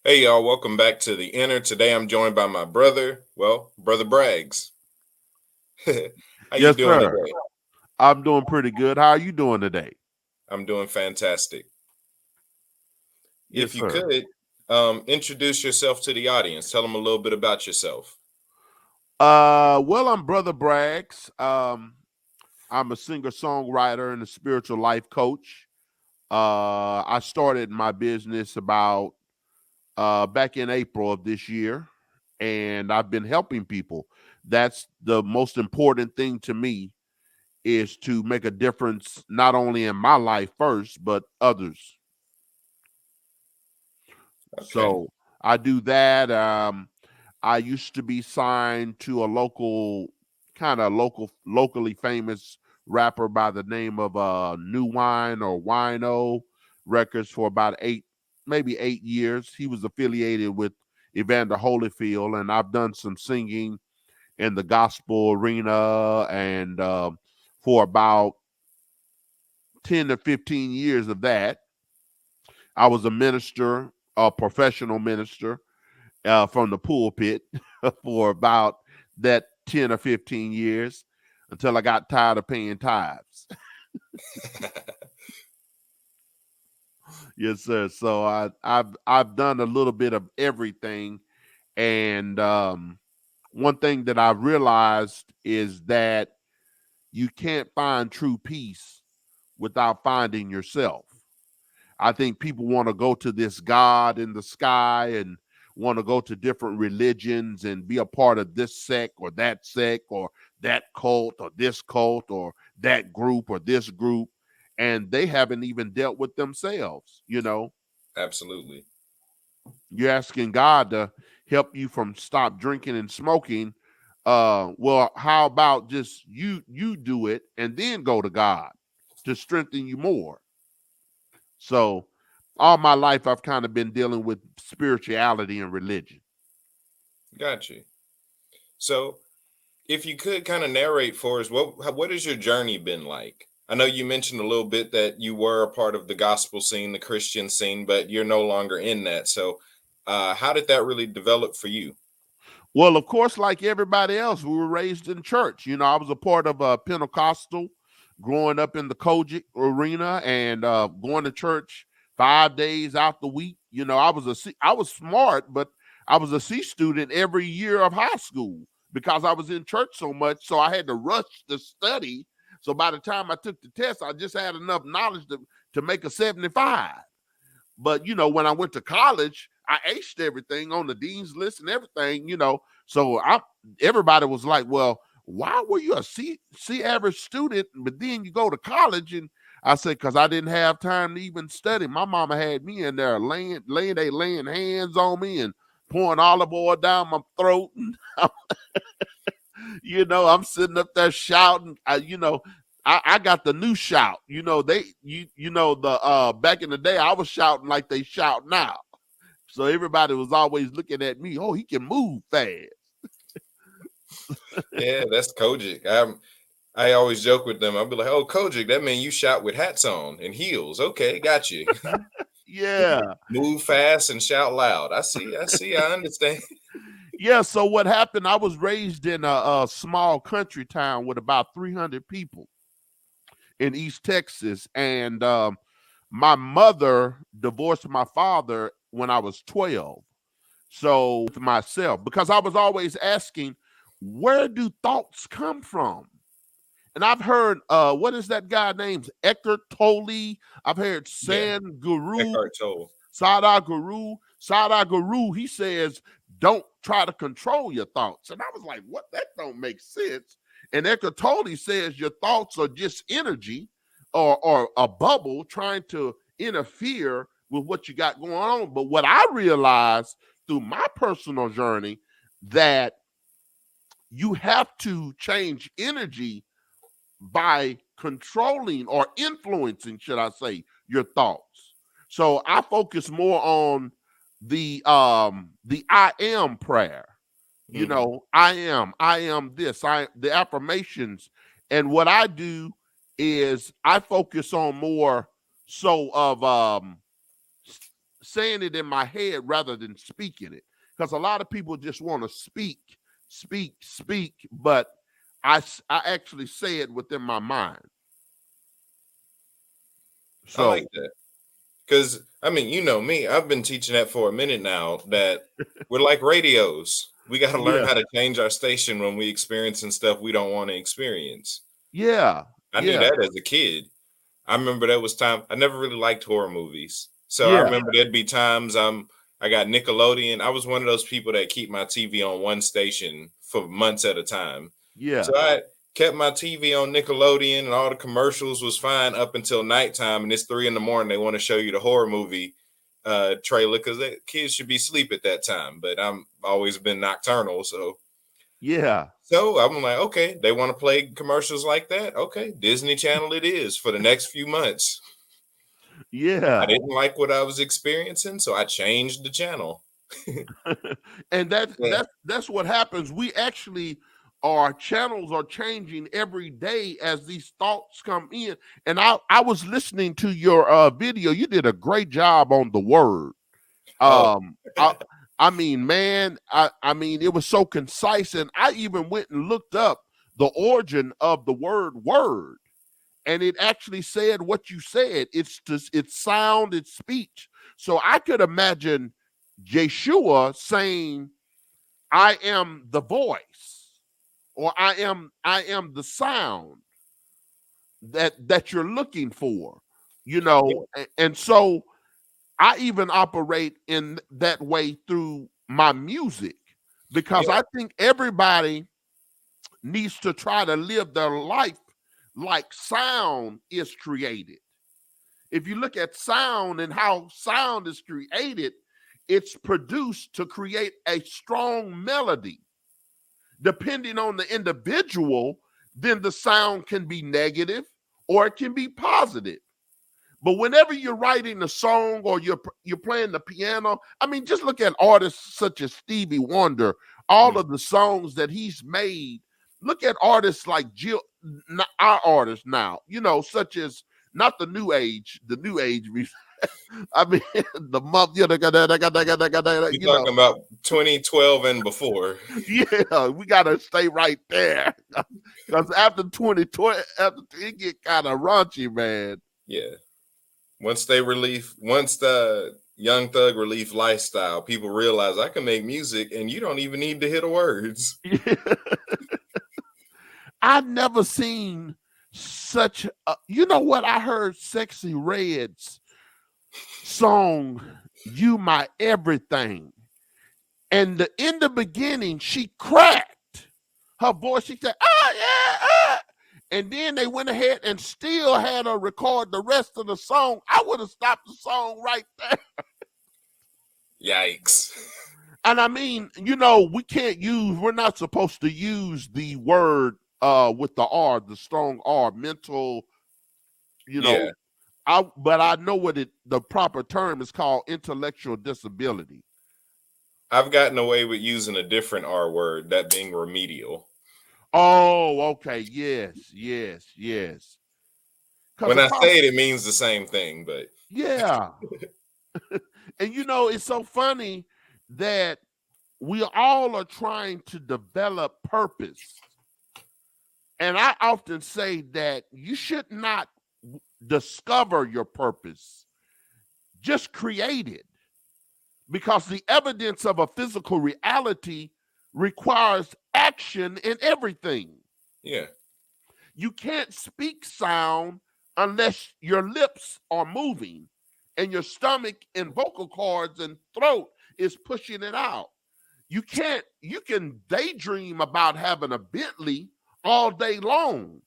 Hey y'all, welcome back to the Inner. Today I'm joined by my brother, brother Braggs. How you Yes, doing sir. today? I'm doing pretty good. How are you doing today? I'm doing fantastic. Yes, If you sir. could, introduce yourself to the audience. Tell them a little bit about yourself. Well, I'm Brother Braggs. I'm a singer-songwriter and a spiritual life coach. I started my business about back in April of this year, and I've been helping people. That's the most important thing to me is to make a difference not only in my life first, but others. Okay, So I do that. I used to be signed to a locally famous rapper by the name of New Wine or Wino Records for about maybe 8 years. He was affiliated with Evander Holyfield, and I've done some singing in the gospel arena, and for about 10 to 15 years of that, I was a minister, a professional minister from the pulpit for about that 10 or 15 years until I got tired of paying tithes. Yes, sir. So I've done a little bit of everything, and one thing that I've realized is that you can't find true peace without finding yourself. I think people want to go to this God in the sky and want to go to different religions and be a part of this sect or that cult or that group or this group. And they haven't even dealt with themselves. absolutely. You're asking God to help you from stop drinking and smoking. Well, how about just you do it and then go to God to strengthen you more? So all my life I've kind of been dealing with spirituality and religion. Got you. So, if you could kind of narrate for us, what has your journey been like? I know you mentioned a little bit that you were a part of the gospel scene, the Christian scene, but you're no longer in that. So, how did that really develop for you? Well, of course, like everybody else, we were raised in church. I was a part of a Pentecostal growing up in the Kojic arena and going to church 5 days out the week. I was smart, but I was a C student every year of high school because I was in church so much. So I had to rush to study. So by the time I took the test, I just had enough knowledge to make a 75. But when I went to college, I aced everything on the dean's list and everything. So everybody was like, "Well, why were you a C average student, but then you go to college?" And I said, "Because I didn't have time to even study. My mama had me in there laying hands on me and pouring olive oil down my throat, and I'm sitting up there shouting. I got the new shout. The back in the day I was shouting like they shout now. So everybody was always looking at me. Oh, he can move fast. Yeah, that's Kojic. I always joke with them. I'll be like, "Oh, Kojic, that mean you shot with hats on and heels." Okay, got you. Yeah. Move fast and shout loud. I see. I see. I understand. Yeah. So what happened? I was raised in a small country town with about 300 people in East Texas, and my mother divorced my father when I was 12. So with myself, because I was always asking, where do thoughts come from? And I've heard, what is that guy named Eckhart Tolle? I've heard Yeah, San Guru, Eckhart Tolle. Sada Guru. Sada Guru, he says, don't try to control your thoughts. And I was like, what? That don't make sense. And Eckhart Tolle says your thoughts are just energy or a bubble trying to interfere with what you got going on. But what I realized through my personal journey that you have to change energy by controlling or influencing, should I say, your thoughts. So I focus more on the I am prayer. Hmm. I am this, the affirmations. And what I do is I focus on more so of saying it in my head rather than speaking it. Because a lot of people just want to speak, but I actually say it within my mind. I like So that. Because, I mean, you know me, I've been teaching that for a minute now, that we're like radios. We got to learn yeah, how to change our station when we experiencing stuff we don't want to experience. yeah, I knew yeah, that as a kid. I remember there was time I never really liked horror movies. So I yeah, remember there'd be times I got Nickelodeon. I was one of those people that keep my TV on one station for months at a time. yeah, So I kept my TV on Nickelodeon and all the commercials was fine up until nighttime, and it's 3 in the morning. They want to show you the horror movie trailer because kids should be asleep at that time. But I'm always been nocturnal, yeah, so I'm like, okay, they want to play commercials like that. Okay, Disney Channel it is for the next few months. I yeah. didn't like what I was experiencing, so I changed the channel. And that's Yeah. that's that's what happens. We actually, our channels are changing every day as these thoughts come in. And I was listening to your video. You did a great job on the word. Oh, Um, I mean, man, I mean, it was so concise, and I even went and looked up the origin of the word, and it actually said what you said. It's just it's sound, it's speech. So I could imagine Yeshua saying, "I am the voice," or "I am the sound that you're looking for," you yeah, know. And so I even operate in that way through my music, because yeah, I think everybody needs to try to live their life like sound is created. If you look at sound and how sound is created, it's produced to create a strong melody. Depending on the individual, then the sound can be negative or it can be positive. But whenever you're writing a song or you're playing the piano, I mean, just look at artists such as Stevie Wonder, all mm, of the songs that he's made. Look at artists like Jill, our artists now, such as not the new age. I mean, the month, you're talking about 2012 and before. yeah, we gotta stay right there because after 2020, after it get kind of raunchy, man. Yeah, once the Young Thug Relief lifestyle, people realize I can make music and you don't even need to hear the words. I've never seen such a, you know what? I heard Sexy Red's song, You My Everything. And in the beginning, she cracked her voice. She said, "Ah, yeah, ah." And then they went ahead and still had her record the rest of the song. I would have stopped the song right there. Yikes. And I mean, we're not supposed to use the word with the R, the strong R, mental, you Yeah, know, but I know what the proper term is called, intellectual disability. I've gotten away with using a different R word, that being remedial. Oh, okay, yes, yes, yes. Because When I apostle, say it, it means the same thing, but yeah. And it's so funny that we all are trying to develop purpose. And I often say that you should not discover your purpose, just create it. Because the evidence of a physical reality requires action in everything. yeah, You can't speak sound unless your lips are moving and your stomach and vocal cords and throat is pushing it out. You can daydream about having a Bentley all day long,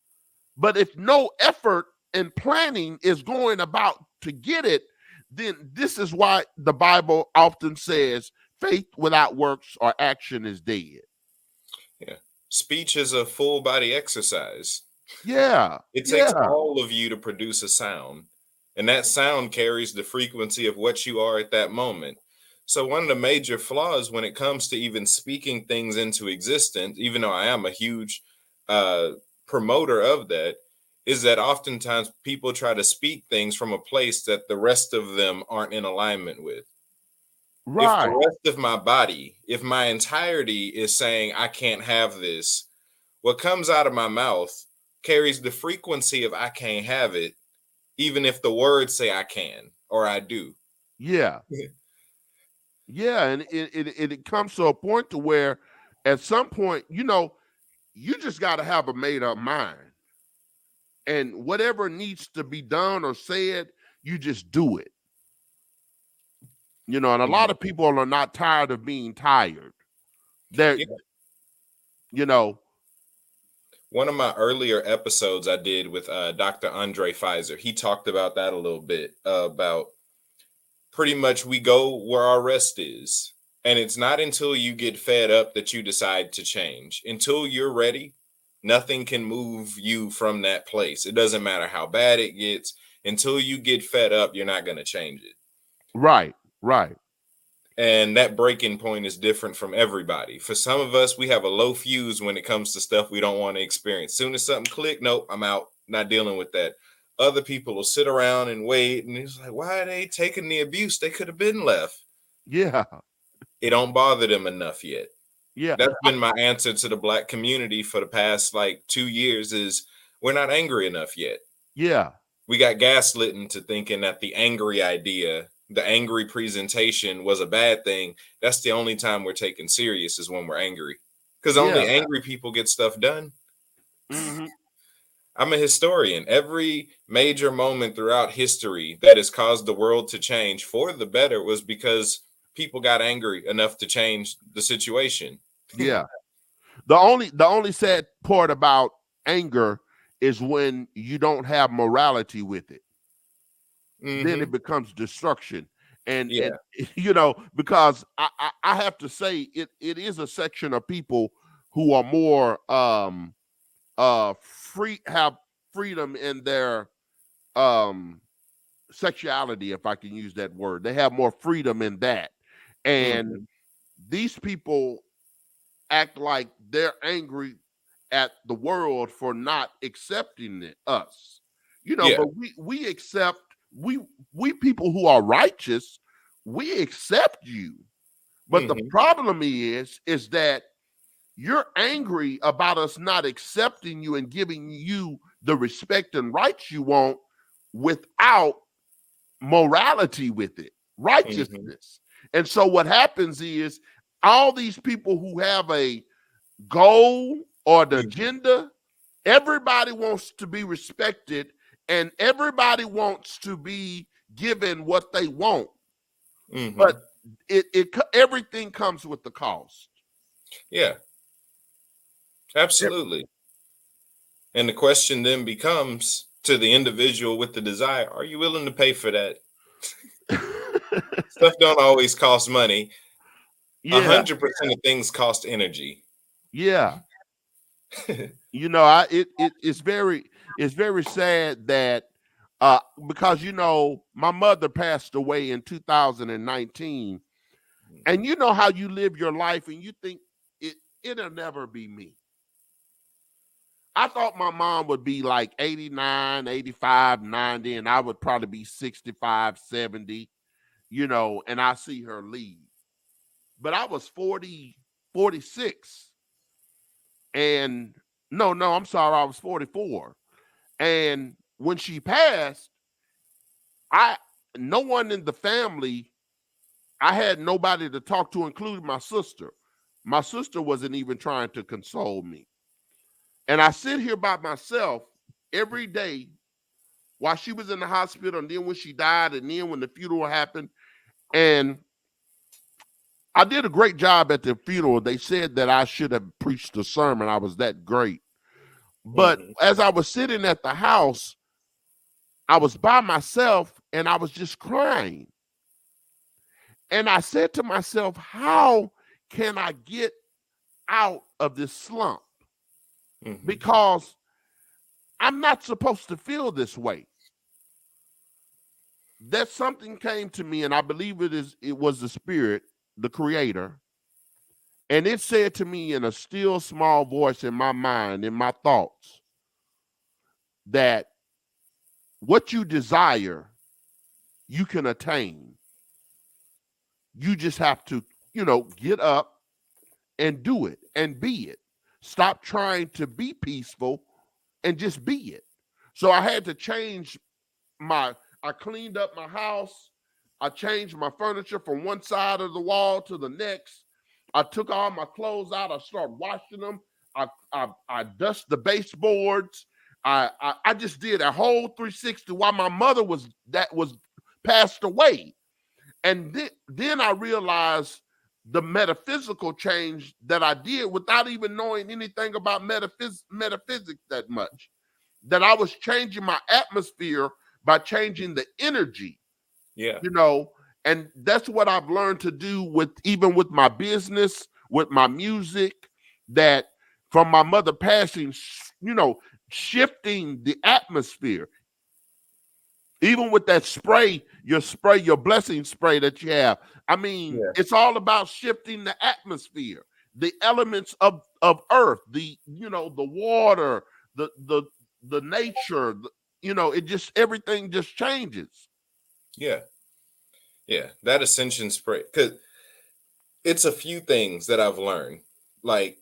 but if no effort and planning is going about to get it, then this is why the Bible often says faith without works or action is dead. yeah. Speech is a full body exercise. Yeah, It takes yeah, all of you to produce a sound, and that sound carries the frequency of what you are at that moment. So, one of the major flaws when it comes to even speaking things into existence, even though I am a huge uh, promoter of that, is that oftentimes people try to speak things from a place that the rest of them aren't in alignment with. If the Right. rest of my body, if my entirety is saying I can't have this, what comes out of my mouth carries the frequency of I can't have it, even if the words say I can or I do. Yeah. Yeah. And it comes to a point to where at some point, you just got to have a made up mind. And whatever needs to be done or said, you just do it. And a lot Mhm. of people are not tired of being tired. They're, Yeah. you know, One of my earlier episodes I did with Dr. Andre Pfizer, he talked about that a little bit about pretty much we go where our rest is. And it's not until you get fed up that you decide to change. Until you're ready, nothing can move you from that place. It doesn't matter how bad it gets. Until you get fed up, you're not going to change it. right, right. And that breaking point is different from everybody. For some of us, we have a low fuse when it comes to stuff we don't want to experience. Soon as something click, nope, I'm out, not dealing with that. Other people will sit around and wait, and it's like, why are they taking the abuse? They could have been left. Yeah, It don't bother them enough yet. yeah, That's been my answer to the black community for the past like 2 years is we're not angry enough yet. yeah, We got gaslit into thinking that the angry idea, the angry presentation was a bad thing. That's the only time we're taken serious is when we're angry. Because only yeah. angry people get stuff done. Hmm. I'm a historian. Every major moment throughout history that has caused the world to change for the better was because people got angry enough to change the situation. Yeah. The only sad part about anger is when you don't have morality with it. Then it Hmm. becomes destruction. And Yeah. because I have to say it is a section of people who are more free, have freedom in their um sexuality, if I can use that word. They have more freedom in that. And Hmm. these people act like they're angry at the world for not accepting us. Yeah. But we accept, we people who are righteous, we accept you. But the Hmm. problem is that you're angry about us not accepting you and giving you the respect and rights you want without morality with it, Hmm. righteousness. And so what happens is all these people who have a goal or the Hmm. agenda, everybody wants to be respected and everybody wants to be given what they want. But Hmm. it everything comes with the cost. Yeah. Absolutely. And the question then becomes to the individual with the desire, are you willing to pay for that? Stuff don't always cost money. A Yeah, 100% of things cost energy. yeah. It's very sad that because my mother passed away in 2019, and you know how you live your life and you think it'll never be me. I thought my mom would be like 89, 85, 90, and I would probably be 65, 70, and I see her leave. But I was 40, 46, and no, I'm sorry, I was 44. And when she passed, I no one in the family, I had nobody to talk to, including my sister. My sister wasn't even trying to console me. And I sit here by myself every day while she was in the hospital, and then when she died, and then when the funeral happened. And I did a great job at the funeral. They said that I should have preached a sermon. I was that great. But Hmm. as I was sitting at the house, I was by myself and I was just crying. And I said to myself, how can I get out of this slump? Hmm. Because I'm not supposed to feel this way. That something came to me, and I believe it was the spirit, the creator, and it said to me in a still small voice in my mind, in my thoughts, that what you desire, you can attain. You just have to, get up and do it and be it. Stop trying to be peaceful and just be it. So I had to change I cleaned up my house. I changed my furniture from one side of the wall to the next. I took all my clothes out. I started washing them. I dust the baseboards. I just did a whole 360 while my mother was passed away. And then I realized the metaphysical change that I did without even knowing anything about metaphysics that much. That I was changing my atmosphere by changing the energy, Yeah. And that's what I've learned to do even with my business, with my music, that from my mother passing, shifting the atmosphere. Even with that spray, your blessing spray that you have. I mean, Yeah. it's all about shifting the atmosphere, the elements of earth, the water, the nature, it just everything just changes. Yeah. Yeah. That ascension spray. Because it's a few things that I've learned. Like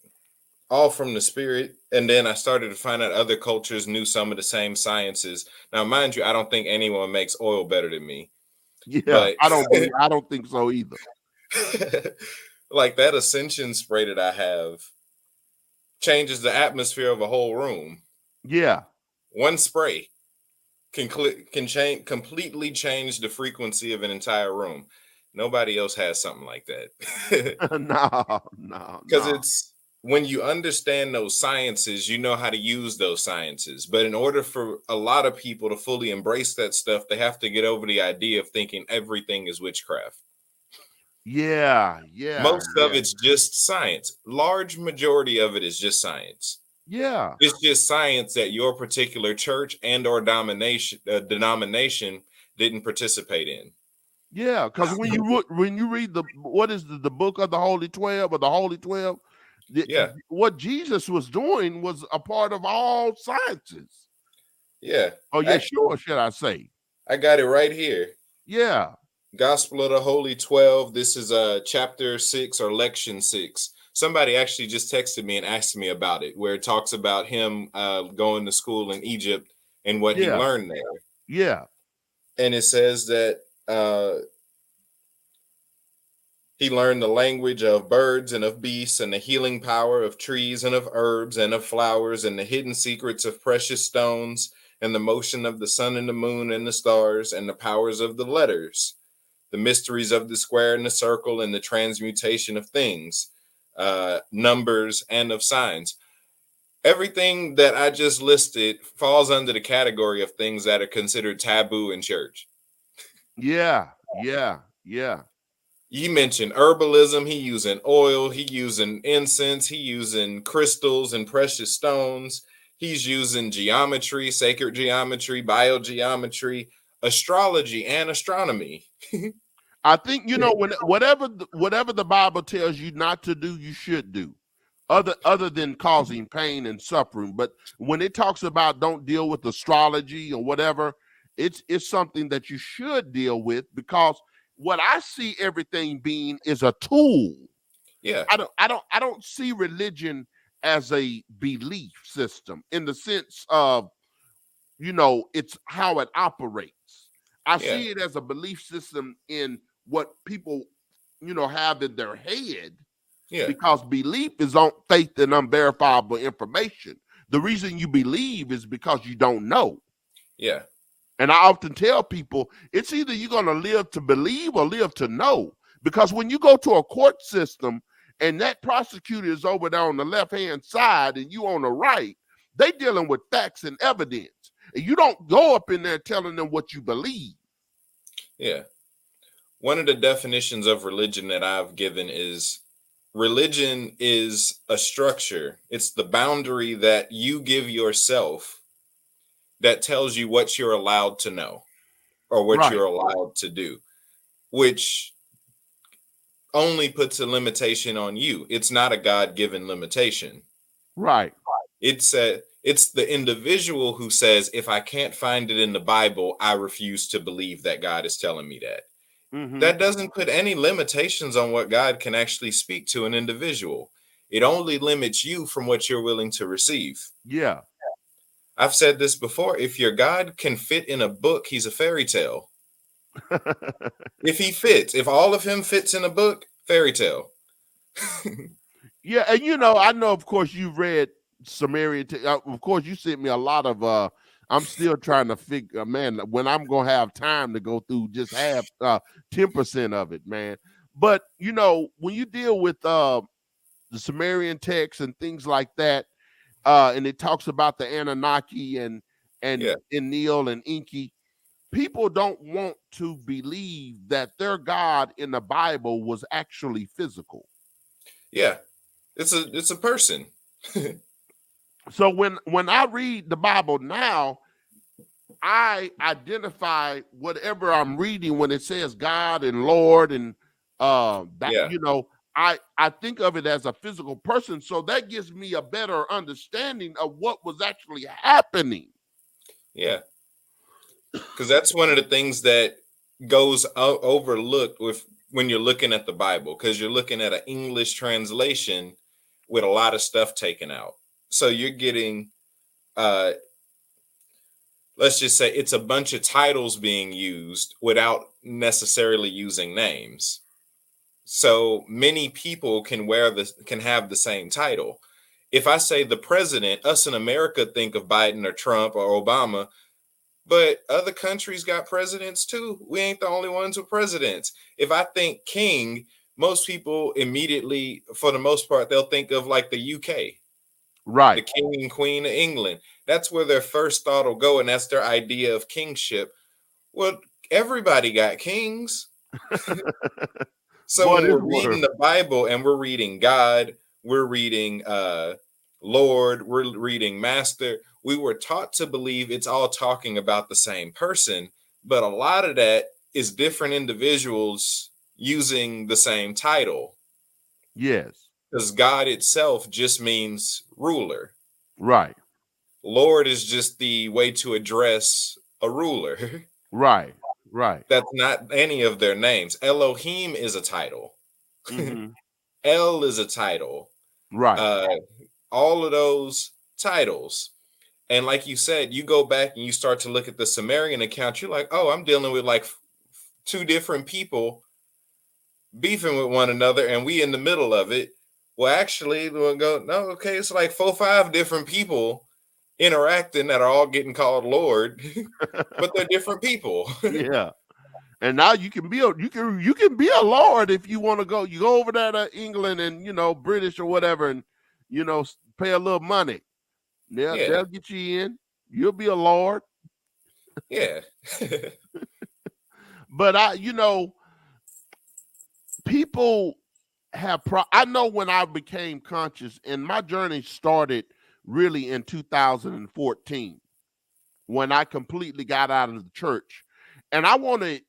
all from the spirit. And then I started to find out other cultures knew some of the same sciences. Now, mind you, I don't think anyone makes oil better than me, Yeah, but I don't think so either. like that ascension spray that I have changes the atmosphere of a whole room. Yeah. One spray can change completely change the frequency of an entire room. Nobody else has something like that. No, no, Because no. it's when you understand those sciences, you know how to use those sciences. But in order for a lot of people to fully embrace that stuff, they have to get over the idea of thinking everything is witchcraft. Yeah, yeah, Most of yeah, it's just science. Large majority of it is just science. yeah, It's just science that your particular church and or denomination didn't participate in. yeah. Because when you read what is the book of the Holy 12 or the Holy 12, Yeah, what Jesus was doing was a part of all sciences. yeah. Oh, yeah, Actually, sure, should I say? I got it right here. Yeah, Gospel of the Holy 12. This is chapter 6 or lection 6. Somebody actually just texted me and asked me about it, where it talks about him going to school in Egypt and what he yeah, learned there. yeah, And it says that he learned the language of birds and of beasts, and the healing power of trees and of herbs and of flowers, and the hidden secrets of precious stones, and the motion of the sun and the moon and the stars, and the powers of the letters, the mysteries of the square and the circle, and the transmutation of things, numbers, and of signs. Everything that I just listed falls under the category of things that are considered taboo in church. yeah, yeah, yeah, You mentioned herbalism. He using oil. He using incense. He using crystals and precious stones. He's using geometry, sacred geometry, biogeometry, astrology, and astronomy. I think when whatever the Bible tells you not to do, you should do, other than causing pain and suffering. But when it talks about don't deal with astrology or whatever, it's something that you should deal with, because what I see everything being is a tool. Yeah, I don't see religion as a belief system in the sense of it's how it operates. I yeah, see it as a belief system in what people, have in their head, yeah, because belief is on faith and unverifiable information. The reason you believe is because you don't know. yeah, And I often tell people it's either you're going to live to believe or live to know. Because when you go to a court system and that prosecutor is over there on the left hand side and you on the right, they dealing with facts and evidence. And you don't go up in there telling them what you believe. yeah. One of the definitions of religion that I've given is religion is a structure. It's the boundary that you give yourself that tells you what you're allowed to know or what Right, you're allowed to do, which only puts a limitation on you. It's not a God given limitation. right, It's a It's the individual who says, if I can't find it in the Bible, I refuse to believe that God is telling me that. Mm-hmm. That doesn't put any limitations on what God can actually speak to an individual. It only limits you from what you're willing to receive. Yeah. I've said this before. If your God can fit in a book, he's a fairy tale. If he fits, if all of him fits in a book, fairy tale. Yeah, and I know, of course, you've read Sumerian. Of course, you sent me a lot of. I'm still trying to figure, man, when I'm gonna have time to go through just half, 10% of it, man. But when you deal with the Sumerian text and things like that, and it talks about the Anunnaki and Yeah, Enlil and Enki, people don't want to believe that their God in the Bible was actually physical. yeah. It's a person. So when I read the Bible now, I identify whatever I'm reading when it says God and Lord and that Yeah, I think of it as a physical person. So that gives me a better understanding of what was actually happening. yeah. Because that's one of the things that goes overlooked with when you're looking at the Bible, because you're looking at an English translation with a lot of stuff taken out. So you're getting, uh, let's just say, it's a bunch of titles being used without necessarily using names. So many people can have the same title. If I say the president, us in America think of Biden or Trump or Obama, but other countries got presidents too. We ain't the only ones with presidents. If I think king, most people immediately, for the most part, they'll think of like the UK, the Right. king and queen of England. That's where their first thought will go, and that's their idea of kingship. Well, everybody got kings. So Boy, when this we're word. reading the Bible and we're reading God, we're reading Lord, we're reading Master, we were taught to believe it's all talking about the same person, but a lot of that is different individuals using the same title, Yes. because God itself just means ruler. Right. Lord is just the way to address a ruler. Right. Right. That's not any of their names. Elohim is a title. Mm-hmm. El is a title. Right. uh, all of those titles. And like you said, you go back and you start to look at the Sumerian account, you're like, oh, I'm dealing with like two different people beefing with one another, and we in the middle of it. Well, actually, we'll go, no, okay, it's like 4, 5 different people interacting that are all getting called Lord, but they're different people. Yeah. And now you can be a lord if you want to go. You go over there to England and British or whatever, and pay a little money. Yeah, They'll get you in. You'll be a lord. yeah, But people I know when I became conscious, and my journey started really in 2014 when I completely got out of the church. And I want to,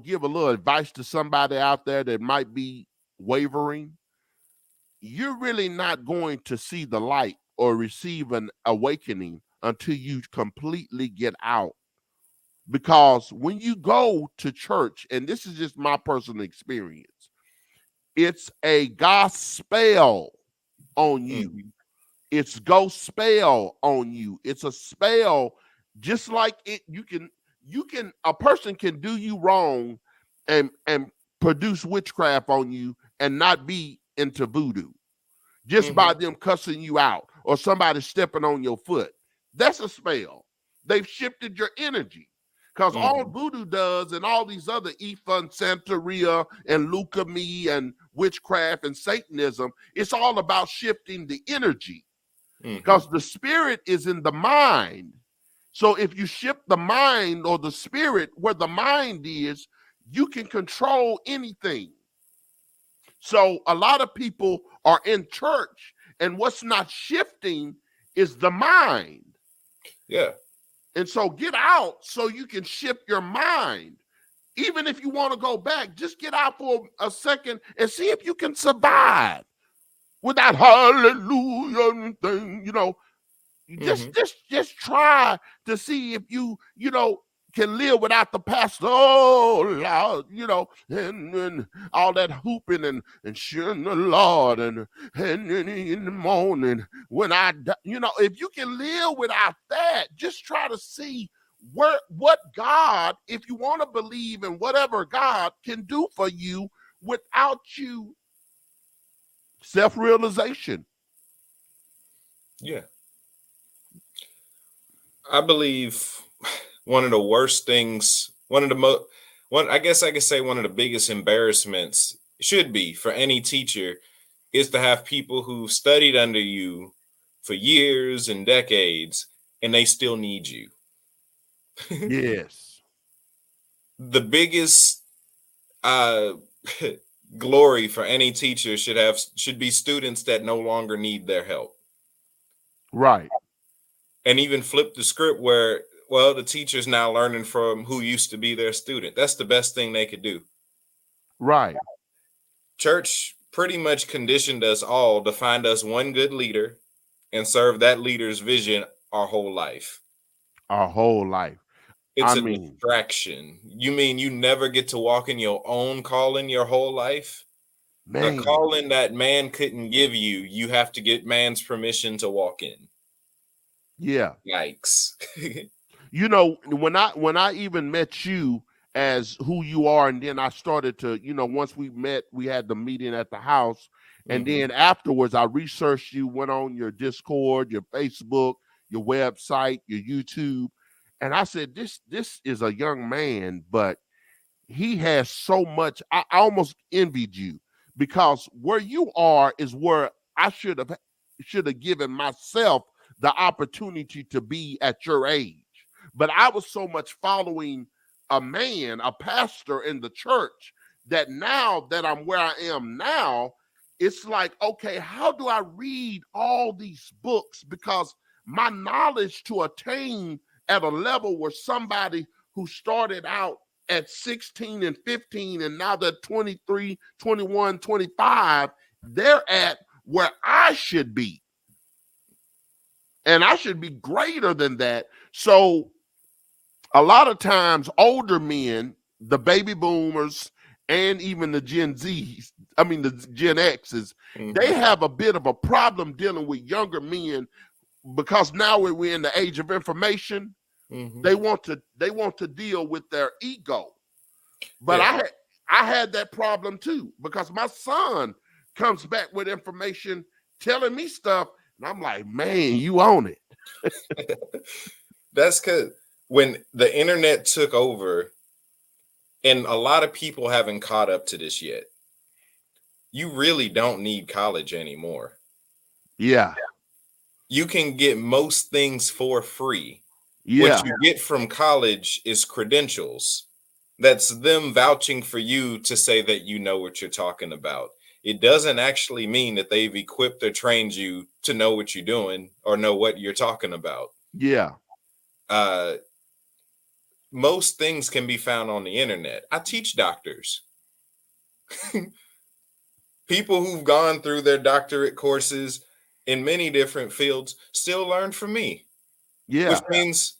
give a little advice to somebody out there that might be wavering. You're really not going to see the light or receive an awakening until you completely get out. Because when you go to church, and this is just my personal experience, it's a gospel on you. mhm, It's ghost spell on you. It's a spell, just like it. You can a person can do you wrong and produce witchcraft on you and not be into voodoo just by mhm, them cussing you out or somebody stepping on your foot. That's a spell. They've shifted your energy. Because all mhm, voodoo does and all these other Ifan, Santeria, and leukemia and witchcraft and Satanism, it's all about shifting the energy. mhm. Because the spirit is in the mind. So if you shift the mind or the spirit where the mind is, you can control anything. So a lot of people are in church, and what's not shifting is the mind. Yeah, And so get out so you can shift your mind. Even if you want to go back, just get out for a second and see if you can survive with that hallelujah thing. just Hmm. just just try to see if you know can live without the pastor. Oh Lord, and all that hooping and sharing the Lord and in the morning when if you can live without that, just try to see what God, if you want to believe in whatever God can do for you without you self-realization. Yeah. I believe one of the worst things, one of the most, one, I guess I could say one of the biggest embarrassments should be for any teacher is to have people who studied under you for years and decades and they still need you. Yes. The biggest uh glory for any teacher should be students that no longer need their help. Right. And even flip the script where, well, the teacher's now learning from who used to be their student. That's the best thing they could do. Right. Church pretty much conditioned us all to find us one good leader and serve that leader's vision our whole life. Our whole life. It's I a mean, distraction. You mean you never get to walk in your own calling your whole life? A man. calling that man couldn't give you, you have to get man's permission to walk in. Yeah. Yikes. When I even met you as who you are, and then I started to, once we met, we had the meeting at the house, and Hmm. then afterwards I researched you, went on your Discord, your Facebook, your website, your YouTube, and I said, this is a young man, but he has so much. I almost envied you because where you are is where I should have given myself the opportunity to be at your age. But I was so much following a man, a pastor in the church, that now that I'm where I am now, it's like, okay, how do I read all these books? Because my knowledge to attain at a level where somebody who started out at 16 and 15 and now they're 23, 21, 25, they're at where I should be. And I should be greater than that. So a lot of times older men, the baby boomers, and even the Gen Zs, I mean the Gen X's, they Hmm. have a bit of a problem dealing with younger men because now we're in the age of information. Hmm. They want to deal with their ego. But Yeah. I had that problem too because my son comes back with information telling me stuff, and I'm like, man, you own it. That's because when the internet took over, and a lot of people haven't caught up to this yet, you really don't need college anymore. Yeah, You can get most things for free. What yeah, you get from college is credentials. That's them vouching for you to say that you know what you're talking about. It doesn't actually mean that they've equipped or trained you to know what you're doing or know what you're talking about. yeah, Uh, Most things can be found on the internet. I teach doctors. People who've gone through their doctorate courses in many different fields still learn from me, which yeah, means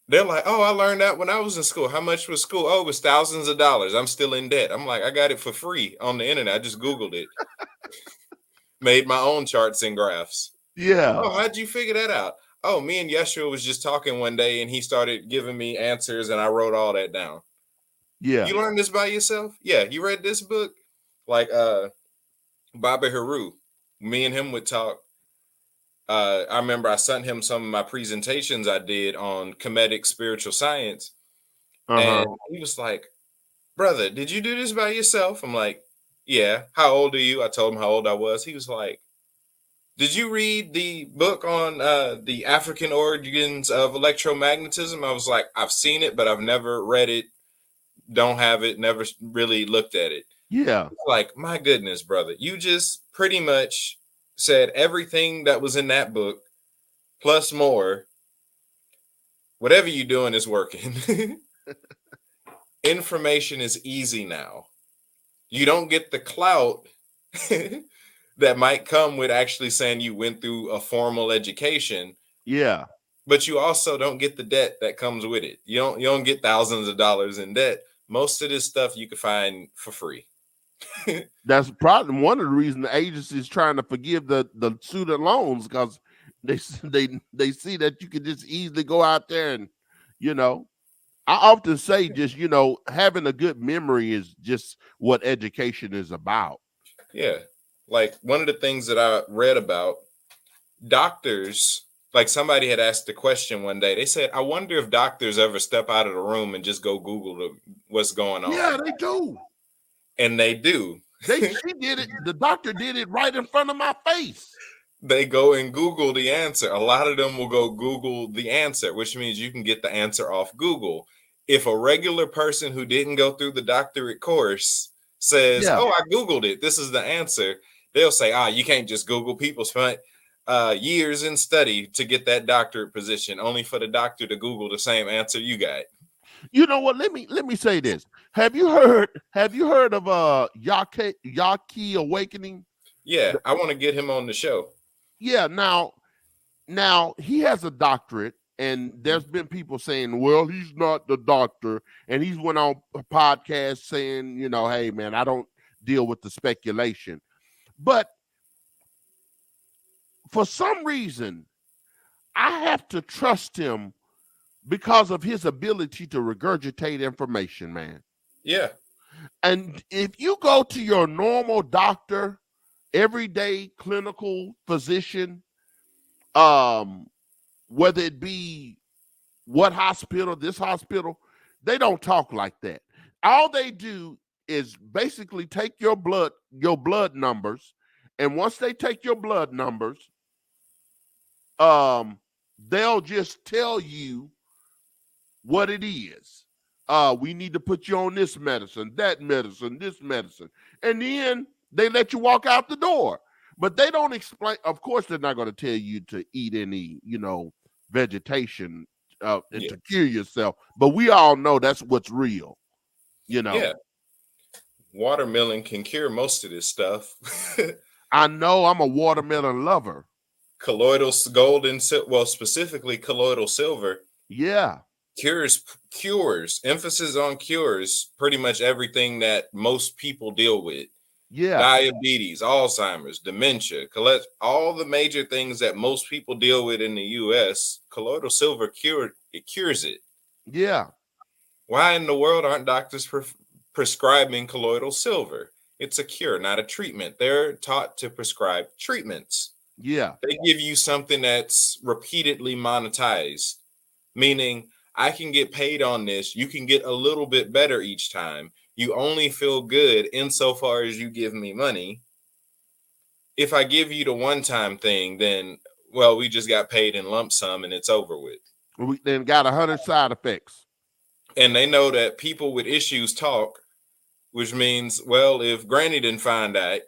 they're like, oh, I learned that when I was in school. How much was school? Oh, it was thousands of dollars. I'm still in debt. I'm like, I got it for free on the internet. I just Googled it, made my own charts and graphs. yeah, Oh, how'd you figure that out? Oh, me and Yeshua was just talking one day and he started giving me answers and I wrote all that down. yeah. You learned this by yourself? Yeah. You read this book? Like Baba Haru. Me and him would talk. I remember I sent him some of my presentations I did on comedic spiritual science. And Uh-huh. he was like, brother, did you do this by yourself? I'm like, yeah. How old are you? I told him how old I was. He was like, did you read the book on the African origins of electromagnetism? I was like, I've seen it, but I've never read it, don't have it, never really looked at it. Yeah, Like, my goodness, brother, you just pretty much said everything that was in that book, plus more. Whatever you're doing is working. Information is easy now. You don't get the clout that might come with actually saying you went through a formal education, Yeah. but you also don't get the debt that comes with it. You don't get thousands of dollars in debt. Most of this stuff you can find for free. That's probably one of the reasons the agency is trying to forgive the student loans, because they see that you can just easily go out there and, you know. I often say, just, having a good memory is just what education is about. Yeah. Like one of the things that I read about doctors, like somebody had asked a question one day. They said, I wonder if doctors ever step out of the room and just go Google what's going Yeah, on. they do. And they do. She did it. The doctor did it right in front of my face. They go and Google the answer. A lot of them will go Google the answer, which means you can get the answer off Google. If a regular person who didn't go through the doctorate course says, Yeah. oh, I Googled it, this is the answer, they'll say, you can't just Google. People spent years in study to get that doctorate position, only for the doctor to Google the same answer you got. You know what? Let me say this. Have you heard of Yaki Awakening? Yeah, I want to get him on the show. Yeah, now he has a doctorate, and there's been people saying, well, he's not the doctor, and he's went on a podcast saying, hey man, I don't deal with the speculation. But for some reason, I have to trust him because of his ability to regurgitate information, man. Yeah, And if you go to your normal doctor, everyday clinical physician, um, whether it be what hospital, this hospital, they don't talk like that. All they do is basically take your blood numbers, and once they take your blood numbers, um, they'll just tell you what it is. We need to put you on this medicine, that medicine, this medicine. And then they let you walk out the door. But they don't explain. Of course, they're not going to tell you to eat any, vegetation yeah, to cure yourself. But we all know that's what's real, you know. yeah. Watermelon can cure most of this stuff. I know I'm a watermelon lover. Colloidal gold and well, specifically colloidal silver Yeah, cures, emphasis on cures pretty much everything that most people deal with. yeah, Diabetes, Alzheimer's, dementia, all the major things that most people deal with in the US, colloidal silver cures it. yeah, Why in the world aren't doctors prescribing colloidal silver? It's a cure, not a treatment. They're taught to prescribe treatments. yeah, They give you something that's repeatedly monetized, meaning I can get paid on this. You can get a little bit better each time. You only feel good insofar as you give me money. If I give you the one time thing, then, well, we just got paid in lump sum and it's over with. we then got 100 side effects. And they know that people with issues talk, which means, well, if Granny didn't find out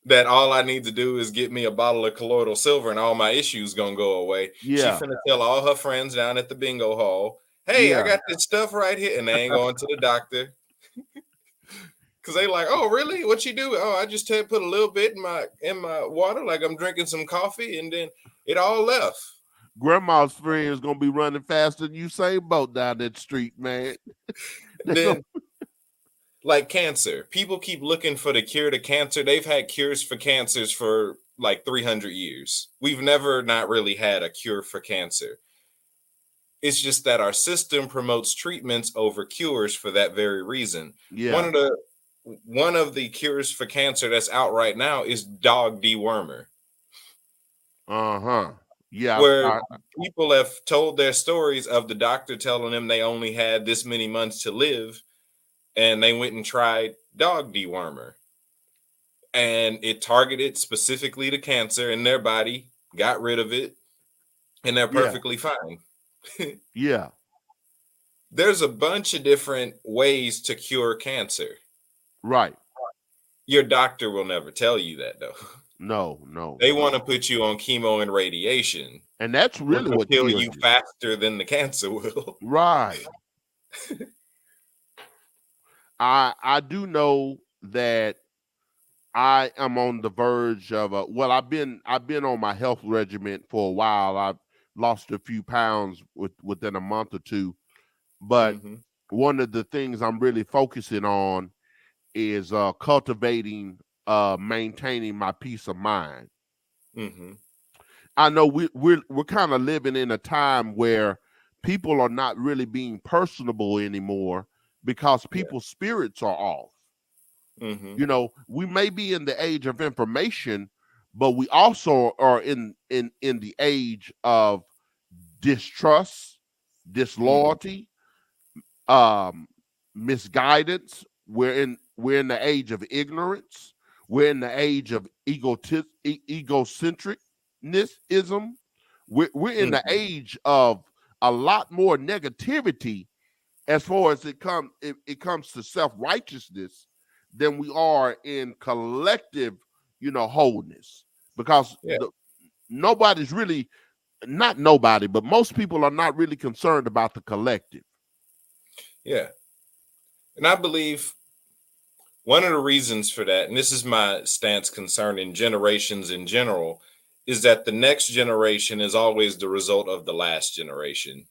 that all I need to do is get me a bottle of colloidal silver and all my issues gonna go away. She Yeah, finna tell all her friends down at the bingo hall, hey, I yeah. got this stuff right here. And they ain't going to the doctor. Cause they like, oh really? What you do? Oh, I just put a little bit in my water, like I'm drinking some coffee, and then it all left. Grandma's friend is gonna be running faster than Usain Bolt down that street, man. Then like cancer. People keep looking for the cure to cancer. They've had cures for cancers for like 300 years. We've never not really had a cure for cancer. It's just that our system promotes treatments over cures for that very reason. One Yeah. of the one of the cures for cancer that's out right now is dog dewormer, Uh-huh. Yeah. where people have told their stories of the doctor telling them they only had this many months to live, and they went and tried dog dewormer, and it targeted specifically the cancer in their body, got rid of it, and they're Yeah. perfectly fine. Yeah. There's a bunch of different ways to cure cancer. Right. Your doctor will never tell you that though. No, no, They want no. to put you on chemo and radiation, And that's which really will what kill kills you you. faster than the cancer will. Right. I do know that I am on the verge of I've been on my health regimen for a while. I've lost a few pounds within a month or two, but Mm-hmm. one of the things I'm really focusing on is cultivating, maintaining my peace of mind. Mm-hmm. I know we're kind of living in a time where people are not really being personable anymore because Yeah. people's spirits are off. Mm-hmm. We may be in the age of information, but we also are in the age of distrust, Mm-hmm. disloyalty, um, misguidance. We're in the age of ignorance. We're in the age of egocentricnessism. We're in the Mm-hmm. age of a lot more negativity as far as it comes to self-righteousness than we are in collective, wholeness. Because Yeah. nobody's really, not nobody, but most people are not really concerned about the collective. Yeah. And I believe one of the reasons for that, and this is my stance concerning generations in general, is that the next generation is always the result of the last generation.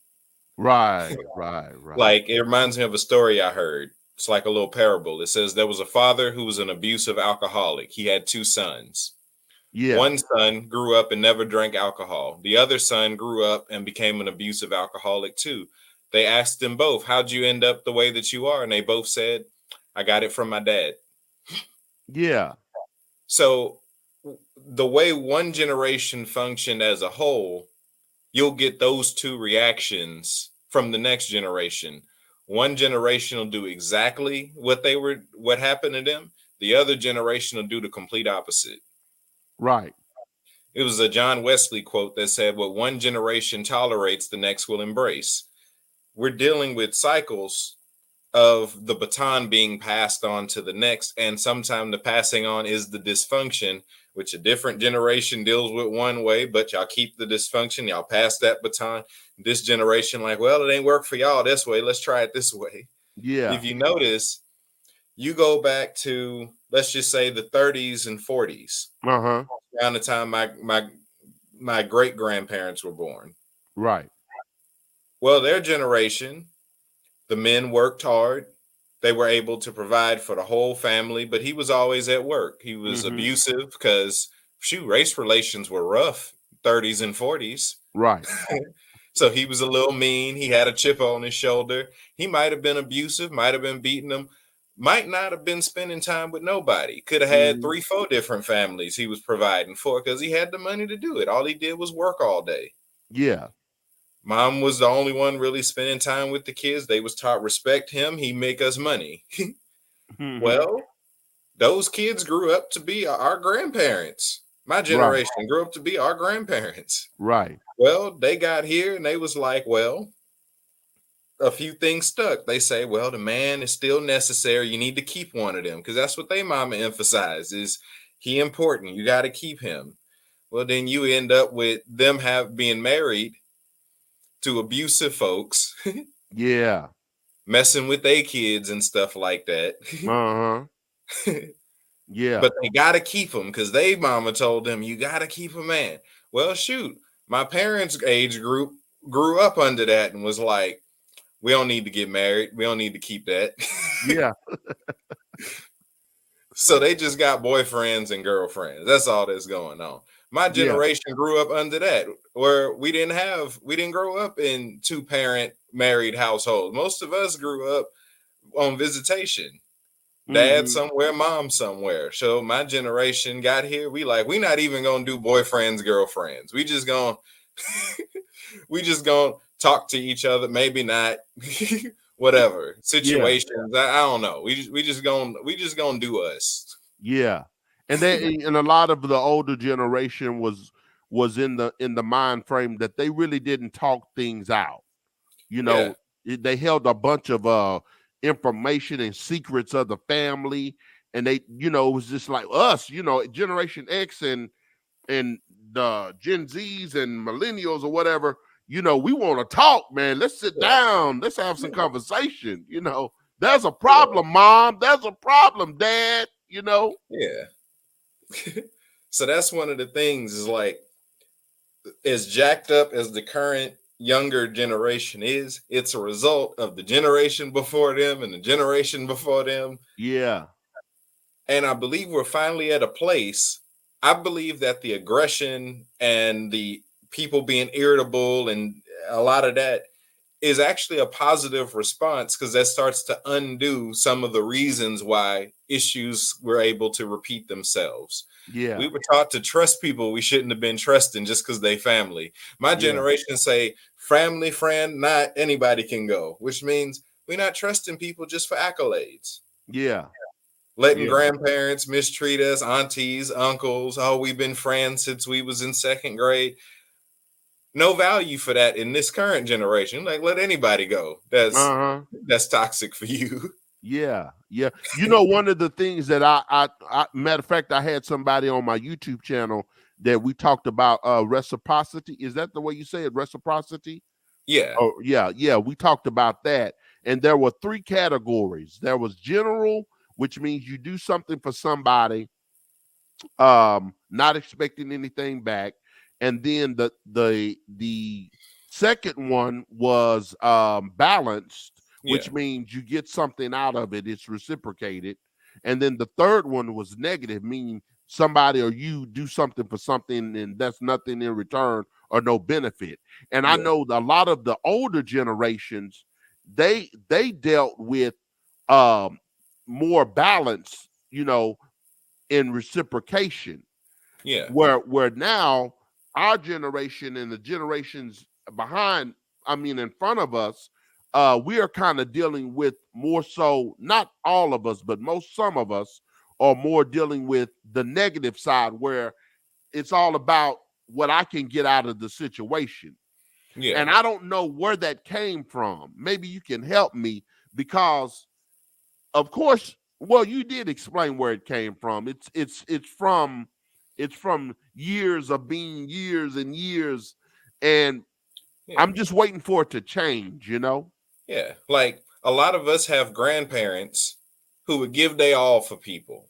Right, right, right. Like it reminds me of a story I heard. It's like a little parable. It says there was a father who was an abusive alcoholic. He had two sons. Yeah, One son grew up and never drank alcohol. The other son grew up and became an abusive alcoholic too. They asked them both, "How'd you end up the way that you are?" And they both said, "I got it from my dad." yeah, So, the way one generation functioned as a whole, you'll get those two reactions from the next generation. One generation will do exactly what happened to them. The other generation will do the complete opposite. right. It was a John Wesley quote that said, "What one generation tolerates, the next will embrace." We're dealing with cycles of the baton being passed on to the next, and sometimes the passing on is the dysfunction, which a different generation deals with one way, but y'all keep the dysfunction, y'all pass that baton. This generation, like, well, it ain't work for y'all this way, let's try it this way. Yeah. If you notice, you go back to, let's just say, the 30s and 40s, Uh-huh. around the time my great grandparents were born. Right. Well, their generation, the men worked hard. They were able to provide for the whole family, but he was always at work. He was Mm-hmm. abusive because, shoot, race relations were rough, 30s and 40s. Right. So he was a little mean. He had a chip on his shoulder. He might have been abusive, might have been beating them, might not have been spending time with nobody. Could have had Mm-hmm. 3, 4 different families he was providing for because he had the money to do it. All he did was work all day. Yeah. Mom was the only one really spending time with the kids. They was taught respect him. He make us money. Mm-hmm. Well, those kids grew up to be our grandparents. My Right. generation grew up to be our grandparents. Right. Well, they got here and they was like, well, a few things stuck. They say, well, the man is still necessary. You need to keep one of them because that's what they mama emphasized is he important. You got to keep him. Well, then you end up with them have being married to abusive folks, Yeah. messing with their kids and stuff like that. Uh-huh. Yeah. But they gotta keep him because they mama told them you gotta keep a man. Well, shoot, my parents' age group grew up under that and was like, we don't need to get married. We don't need to keep that. Yeah. So they just got boyfriends and girlfriends. That's all that's going on. My Yeah. generation grew up under that, where we didn't grow up in two parent married households. Most of us grew up on visitation. Dad Mm-hmm. somewhere, mom somewhere. So my generation got here. We not even gonna do boyfriends, girlfriends. We just gonna talk to each other. Maybe not, whatever Yeah. situations. I don't know. We just gonna do us. Yeah. And a lot of the older generation was in the mind frame that they really didn't talk things out. You Yeah, know, they held a bunch of information and secrets of the family, and it was just like us, Generation X and the Gen Zs and millennials or whatever. We want to talk, man. Let's sit yeah, down. Let's have some conversation. There's a yeah, problem, mom. There's a problem, dad. yeah. So that's one of the things is like, as jacked up as the current younger generation is, it's a result of the generation before them and the generation before them. Yeah. And I believe we're finally at a place. I believe that the aggression and the people being irritable and a lot of that is actually a positive response, because that starts to undo some of the reasons why issues were able to repeat themselves. Yeah. We were taught to trust people we shouldn't have been trusting just because they family. My Yeah. generation say family friend, not anybody can go, which means we're not trusting people just for accolades. Yeah. Letting Yeah. grandparents mistreat us, aunties, uncles. Oh, we've been friends since we was in second grade. No value for that in this current generation. Like, let anybody go. Uh-huh. That's toxic for you. Yeah, yeah. You know, one of the things that I matter of fact, I had somebody on my YouTube channel that we talked about reciprocity. Is that the way you say it? Reciprocity? Yeah, Oh, yeah, yeah. We talked about that. And there were three categories. There was general, which means you do something for somebody not expecting anything back. And then the second one was balanced, yeah, which means you get something out of it, it's reciprocated. And then the third one was negative, meaning somebody or you do something for something and that's nothing in return or no benefit. And I yeah, know a lot of the older generations, they dealt with um more balance, in reciprocation, yeah, where now our generation and the generations behind, I mean in front of us, we are kind of dealing with more so, not all of us, but some of us are more dealing with the negative side, where it's all about what I can get out of the situation. yeah, And I don't know where that came from. Maybe you can help me, because of course, well, you did explain where it came from. It's from years of being years and years, and yeah, I'm just waiting for it to change. yeah. Like, a lot of us have grandparents who would give they all for people.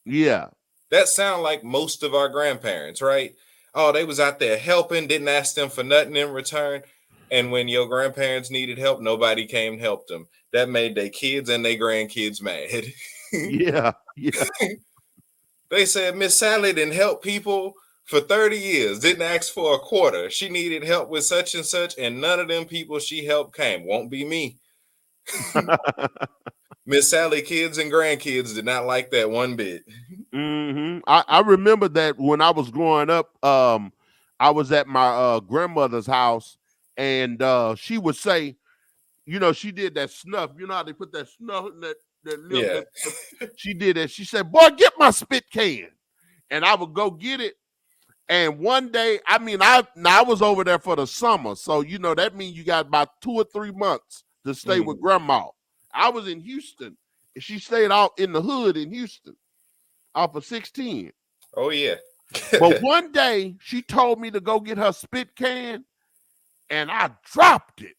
Yeah. That sound like most of our grandparents, right? Oh, they was out there helping, didn't ask them for nothing in return. And when your grandparents needed help, nobody came and helped them. That made their kids and their grandkids mad. Yeah. Yeah. They said Miss Sally didn't help people for 30 years, didn't ask for a quarter. She needed help with such and such, and none of them people she helped came. Won't be me. Miss Sally kids and grandkids did not like that one bit. I remember that when I was growing up, I was at my grandmother's house, and she would say, she did that snuff. You know how they put that snuff in that lip. Yeah. She did that. She said, "Boy, get my spit can," and I would go get it. And one day, I mean, I was over there for the summer, so that means you got about 2 or 3 months to stay with Mhm. grandma. I was in Houston. She stayed out in the hood in Houston, off of 16. Oh, yeah. But one day, she told me to go get her spit can, and I dropped it.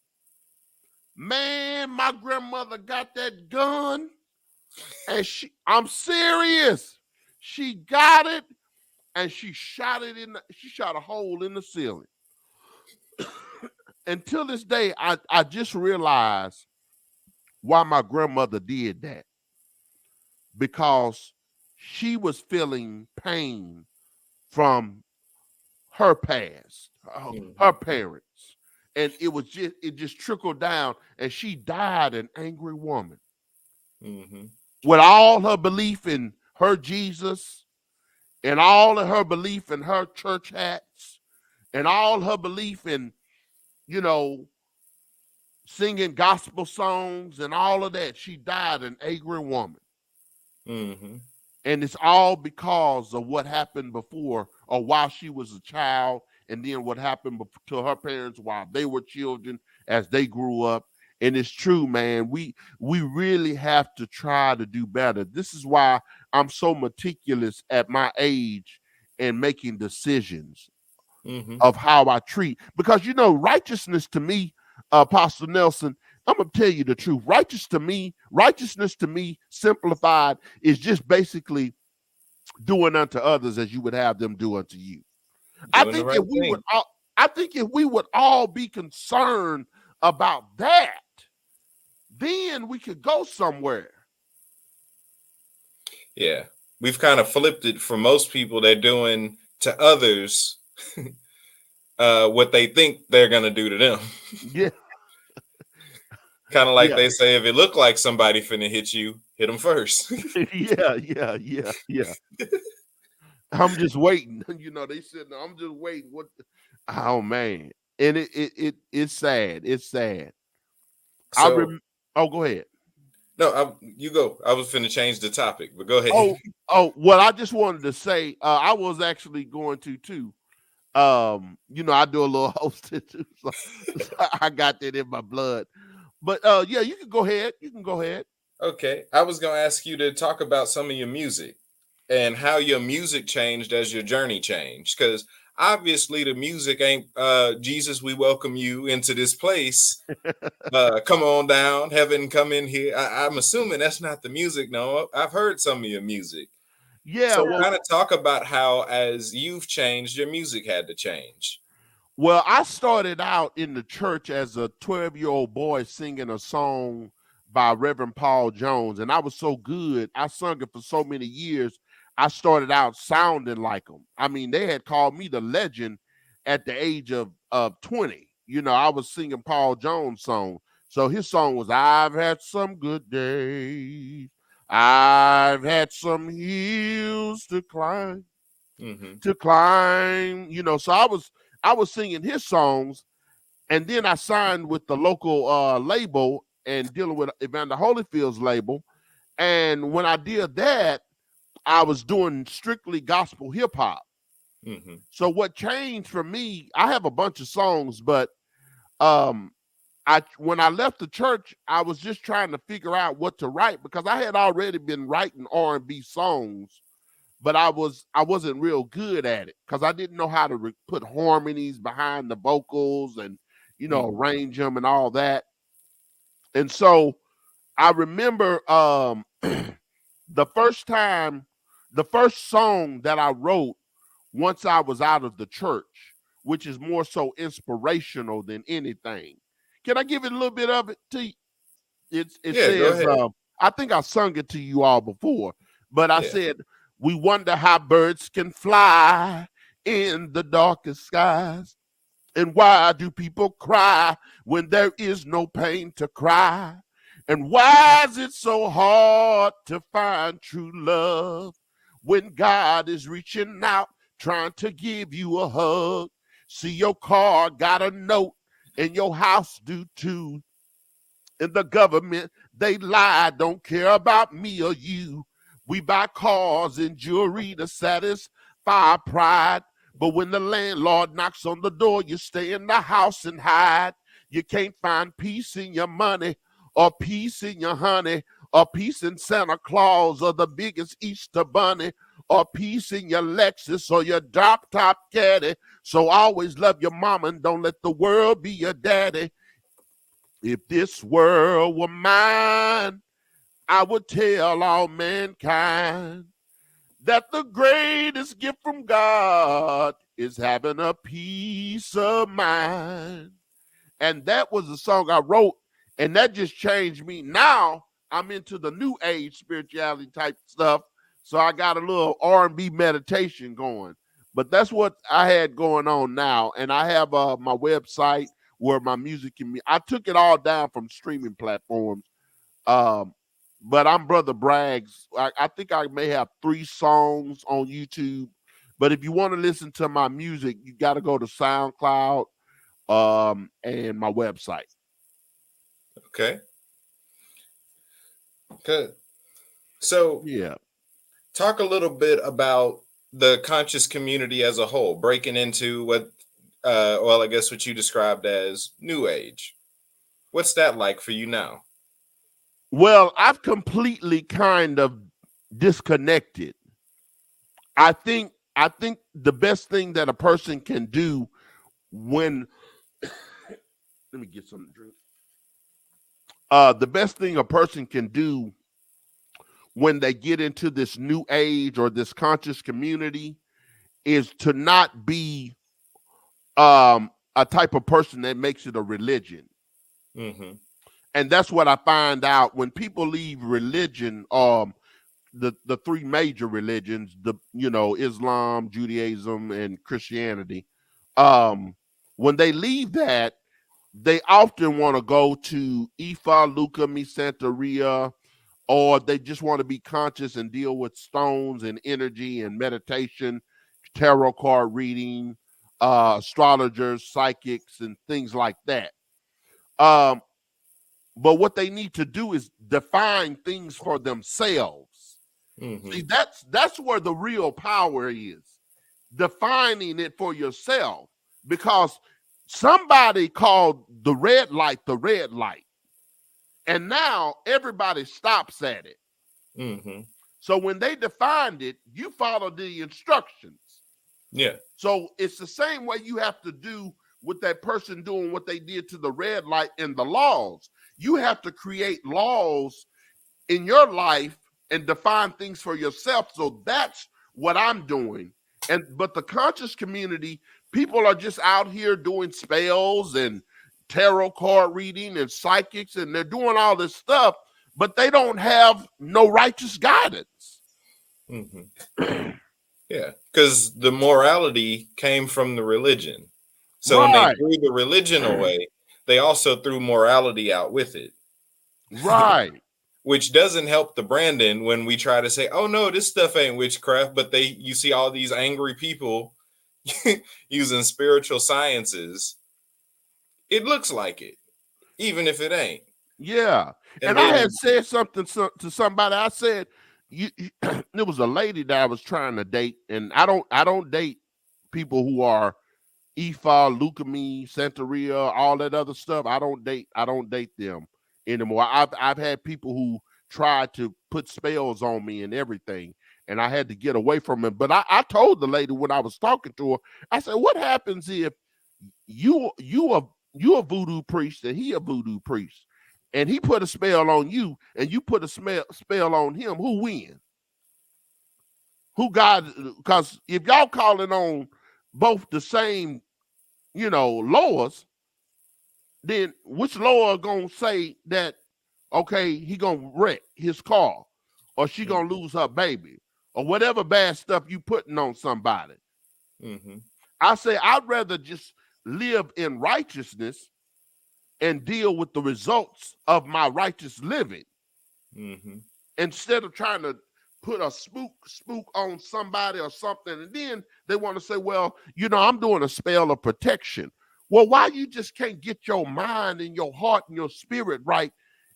Man, my grandmother got that gun, and I'm serious. She got it, and she shot it she shot a hole in the ceiling. Until this day, I just realized why my grandmother did that, because she was feeling pain from her past, her Mhm. parents, and it just trickled down, and she died an angry woman Mhm. with all her belief in her Jesus, and all of her belief in her church hats, and all her belief in you know singing gospel songs and all of that. She died an angry woman. Mhm. And it's all because of what happened before, or while she was a child, and then what happened to her parents while they were children, as they grew up. And it's true, man. We really have to try to do better. This is why I'm so meticulous at my age in making decisions Mhm. of how I treat. Because righteousness to me, Apostle Nelson, I'm gonna tell you the truth. Righteousness to me, simplified, is just basically doing unto others as you would have them do unto you. I Doing the think right if we would thing. all, I think if we would all be concerned about that, then we could go somewhere. Yeah. We've kind of flipped it for most people. They're doing to others what they think they're going to do to them. Yeah, Kind of like yeah, they say, if it look like somebody finna hit you, hit them first. yeah. I'm just waiting. They said, no, I'm just waiting. What? Oh man, and it's sad. It's sad. I So, rem. Oh, go ahead. no, you go. I was finna change the topic, but go ahead. Oh, well, I just wanted to say, I was actually going to too. I do a little hosting too, so I got that in my blood. But yeah, you can go ahead. You can go ahead. Okay. I was going to ask you to talk about some of your music and how your music changed as your journey changed. Because obviously, the music ain't Jesus, we welcome you into this place. Come on down, heaven, come in here. I'm assuming that's not the music. No, I've heard some of your music. Yeah, So, well, kind of talk about how, as you've changed, your music had to change. I started out in the church as a 12-year-old boy singing a song by Reverend Paul Jones, and I was so good. I sung it for so many years. I started out sounding like him. I mean, they had called me the legend at the age of 20. I was singing Paul Jones' song. So his song was I've had some good days. I've had some hills Hmm. to climb. So I was singing his songs, and then I signed with the local label and dealing with Evander Holyfield's label. And when I did that, I was doing strictly gospel hip hop. Hmm. So what changed for me, I have a bunch of songs, but um I when I left the church, I was just trying to figure out what to write because I had already been writing R&B songs, but I wasn't real good at it because I didn't know how to put harmonies behind the vocals and Hmm. arrange them and all that. And so I remember the first time, the first song that I wrote once I was out of the church, which is more so inspirational than anything. Can I give it a little bit of it to you? It Yeah, go says, ahead. I think I sung it to you all before, but I Yeah. said, we wonder how birds can fly in the darkest skies. And why do people cry when there is no pain to cry? And why is it so hard to find true love when God is reaching out trying to give you a hug? See, your car got a note and your house do too. And the government, they lie, don't care about me or you. We buy cars and jewelry to satisfy our pride. But when the landlord knocks on the door, you stay in the house and hide. You can't find peace in your money or peace in your honey or peace in Santa Claus or the biggest Easter bunny or peace in your Lexus or your drop top caddy. So always love your mama and don't let the world be your daddy. If this world were mine, I would tell all mankind that the greatest gift from God is having a peace of mind. And that was the song I wrote, and that just changed me. Now I'm into the new age spirituality type stuff, so I got a little R&B meditation going. But that's what I had going on now, and I have my website where my music can be. I took it all down from streaming platforms, um, but I'm Brother Braggs. I think I may have 3 songs on YouTube. But if you want to listen to my music, you got to go to SoundCloud and my website. Okay. Good. So, Yeah. talk a little bit about the conscious community as a whole, breaking into what, well, I guess what you described as New Age. What's that like for you now? Well, I've completely kind of disconnected. I think the best thing that a person can do when let me get something to drink. The best thing a person can do when they get into this new age or this conscious community is to not be a type of person that makes it a religion. Mm-hmm. And that's what I find out when people leave religion, the three major religions, Islam, Judaism, and Christianity. When they leave that, they often want to go to Ifa, Luca, Mi Santeria, or they just want to be conscious and deal with stones and energy and meditation, tarot card reading, astrologers, psychics, and things like that. Um, but what they need to do is define things for themselves. Mm-hmm. See, that's where the real power is. Defining it for yourself. Because somebody called the red light. And now everybody stops at it. Mm-hmm. So when they defined it, you follow the instructions. Yeah. So it's the same way you have to do with that person doing what they did to the red light in the laws. You have to create laws in your life and define things for yourself. So that's what I'm doing. But the conscious community, people are just out here doing spells and tarot card reading and psychics, and they're doing all this stuff, but they don't have no righteous guidance. Mm-hmm. Yeah, because the morality came from the religion. So when they Right, threw the religion away, they also threw morality out with it. right. Which doesn't help the Brandon when we try to say, "Oh no, this stuff ain't witchcraft," but you see all these angry people using spiritual sciences. It looks like it, even if it ain't. Yeah. And And I had then, said something to somebody. I said, there was a lady that I was trying to date, and I don't date people who are Ifa, Leukemia, Santeria, all that other stuff. I don't date them anymore. I've had people who tried to put spells on me and everything, and I had to get away from it. But I told the lady when I was talking to her, I said, what happens if you a voodoo priest and he a voodoo priest, and he put a spell on you and you put a spell on him? Who win? Who God? Because if y'all calling on both the same, laws, then which law gonna say that, okay, he gonna wreck his car, or she mm, gonna lose her baby, or whatever bad stuff you putting on somebody? mm-hmm, I say I'd rather just live in righteousness and deal with the results of my righteous living mm-hmm, instead of trying to put a spook on somebody or something. And then they want to say, well, I'm doing a spell of protection. Well, why you just can't get your mind and your heart and your spirit right?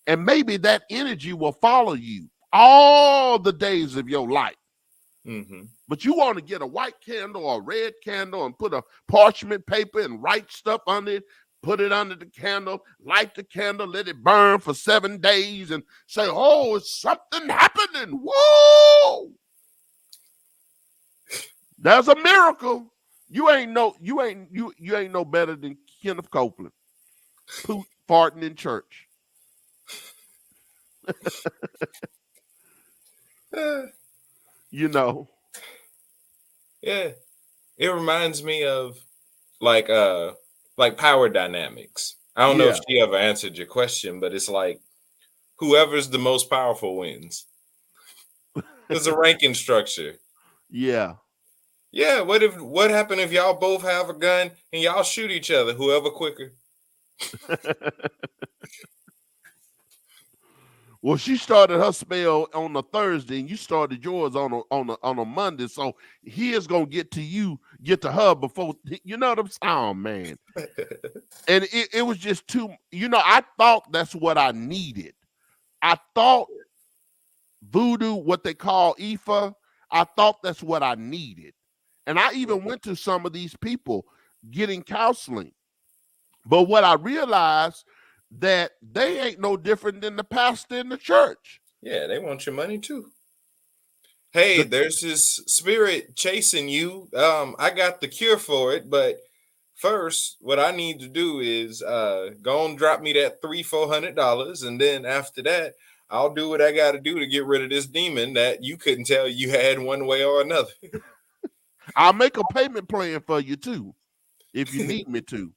And maybe that energy will follow you all the days of your life. mm-hmm. But you want to get a white candle or a red candle and put a parchment paper and write stuff on it, put it under the candle, light the candle, let it burn for 7 days, and say, "Oh, it's something happening." Whoa! There's a miracle. You ain't no better than Kenneth Copeland, farting in church. Uh, You know. yeah, it reminds me of like uh like power dynamics. I don't know if Yeah. she ever answered your question, but it's like whoever's the most powerful wins. It's a ranking structure. Yeah. Yeah, what happened if y'all both have a gun and y'all shoot each other? Whoever quicker. Well, she started her spell on a Thursday, and you started yours on a Monday. So he is gonna get to her before, you know what I'm saying. Oh man, and it was just too. I thought that's what I needed. I thought voodoo, what they call Ifa, I thought that's what I needed, and I even went to some of these people getting counseling. But what I realized that they ain't no different than the pastor in the church. Yeah, they want your money too. Hey, The there's this spirit chasing you. I got the cure for it, but first, what I need to do is go and drop me that $300-$400, and then after that, I'll do what I got to do to get rid of this demon that you couldn't tell you had one way or another. I'll make a payment plan for you too, if you need me to.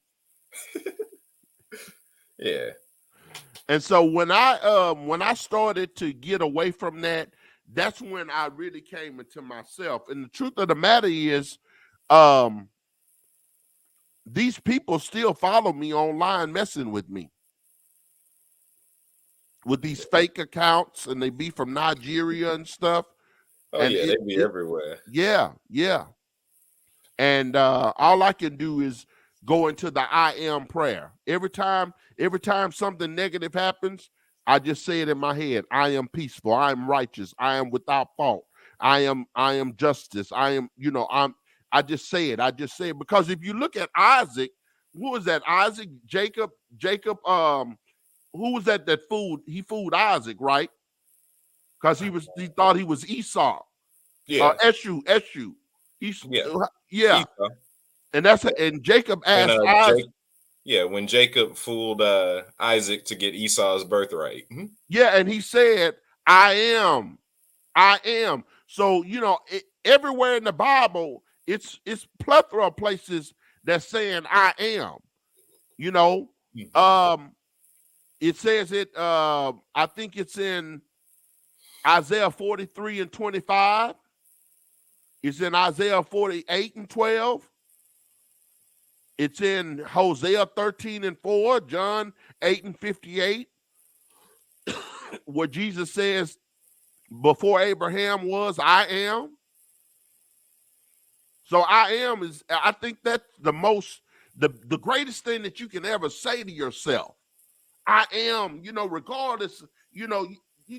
Yeah. And so when I started to get away from that, that's when I really came into myself. And the truth of the matter is, um, these people still follow me online, messing with me with these fake accounts, and they be from Nigeria and stuff. Oh And yeah, they be everywhere. yeah, yeah. And all I can do is go into the I am prayer. Every time something negative happens, I just say it in my head. I am peaceful. I am righteous. I am without fault. I am justice. I just say it. I just say it. Because if you look at Isaac, who was that? Isaac, Jacob, who was that fooled? He fooled Isaac, right? Because he thought he was Esau. Yeah, Eshu. He's yeah. yeah. Esau. And Jacob When asked Isaac, Jake, yeah, when Jacob fooled Isaac to get Esau's birthright. Mhm. yeah, and he said, I am. So everywhere in the Bible, it's plethora of places that's saying I am. You know, Mhm. um, it says it. I think it's in Isaiah 43 and 25. It's in Isaiah 48 and 12. It's in Hosea 13 and 4, John 8 and 58, where Jesus says, before Abraham was, I am. So I think that's the greatest thing that you can ever say to yourself. I am, regardless, you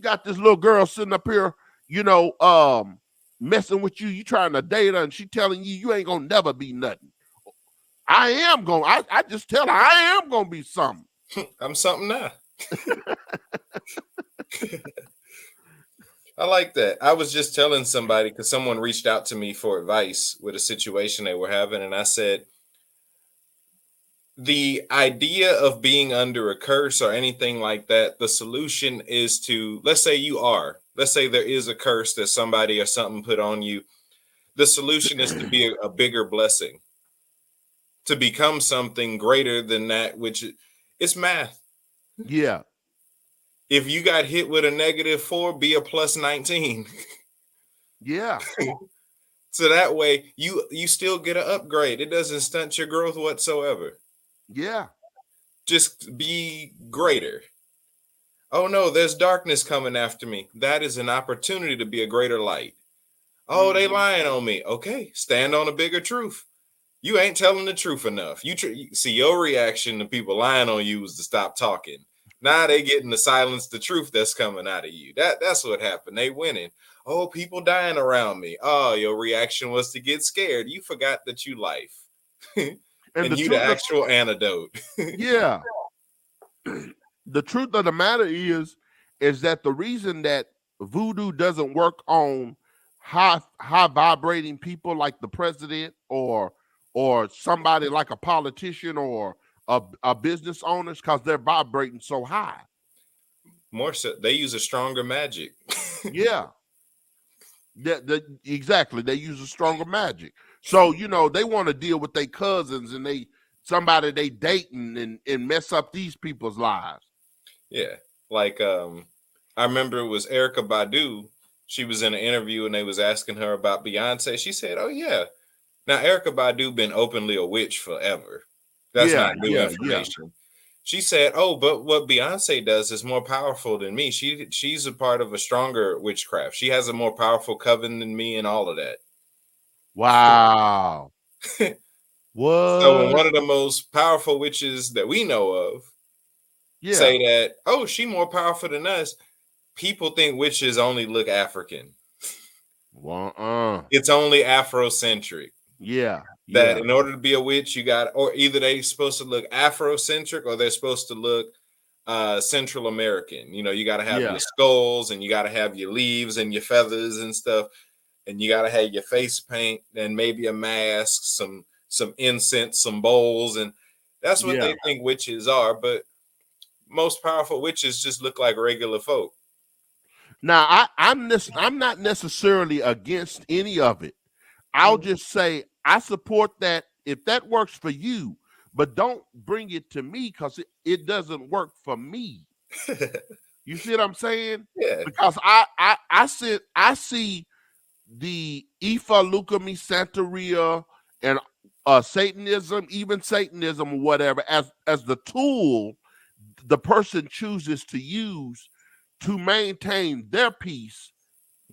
got this little girl sitting up here, messing with you, you trying to date her, and she telling you ain't gonna never be nothing. I just tell her I am gonna be something. I'm something now. I like that. I was just telling somebody because someone reached out to me for advice with a situation they were having, and I said, the idea of being under a curse or anything like that, the solution is to, let's say there is a curse that somebody or something put on you. The solution is to be a bigger blessing, to become something greater than that, which it's math. Yeah, If you got hit with a -4, be a plus 19. yeah, So that way you still get an upgrade. It doesn't stunt your growth whatsoever. yeah, Just be greater. Oh no, there's darkness coming after me. That is an opportunity to be a greater light. Oh, they hmm, lying on me. Okay, stand on a bigger truth. You ain't telling the truth enough. See, your reaction to people lying on you was to stop talking. Now they getting to silence the truth that's coming out of you. That's what happened. They winning. Oh, people dying around me. Oh, your reaction was to get scared. You forgot that you life. and And the you the truth of actual antidote. yeah, the truth of the matter is that the reason that voodoo doesn't work on high vibrating people like the president or somebody like a politician or a business owners, because they're vibrating so high. More so, they use a stronger magic. Yeah, exactly. They use a stronger magic. So they want to deal with their cousins and somebody they dating and mess up these people's lives. Yeah. Like I remember it was Erica Badu. She was in an interview and they was asking her about Beyonce. She said, "Oh yeah." Now Erica Badu been openly a witch forever. That's Yeah, not new yeah, yeah, information. She said, "Oh, but what Beyonce does is more powerful than me. She's a part of a stronger witchcraft. She has a more powerful coven than me and all of that." wow. So when What? one of the most powerful witches that we know of Yeah. say that, "Oh, she more powerful than us," people think witches only look African. Uh-uh. It's only Afrocentric. Yeah, That yeah, in order to be a witch, you got, or either they supposed to look Afrocentric or they're supposed to look Central American. You got to have yeah, your skulls and you got to have your leaves and your feathers and stuff, and you got to have your face paint and maybe a mask, some incense, some bowls, and that's what yeah, they think witches are. But most powerful witches just look like regular folk. Now, I'm not necessarily against any of it. I'll Mm. just say I support that if that works for you, but don't bring it to me because it doesn't work for me. You see what I'm saying? Yeah. Because I see the Ifa, Lukami, Santeria, and Satanism, even Satanism or whatever, as the tool the person chooses to use to maintain their peace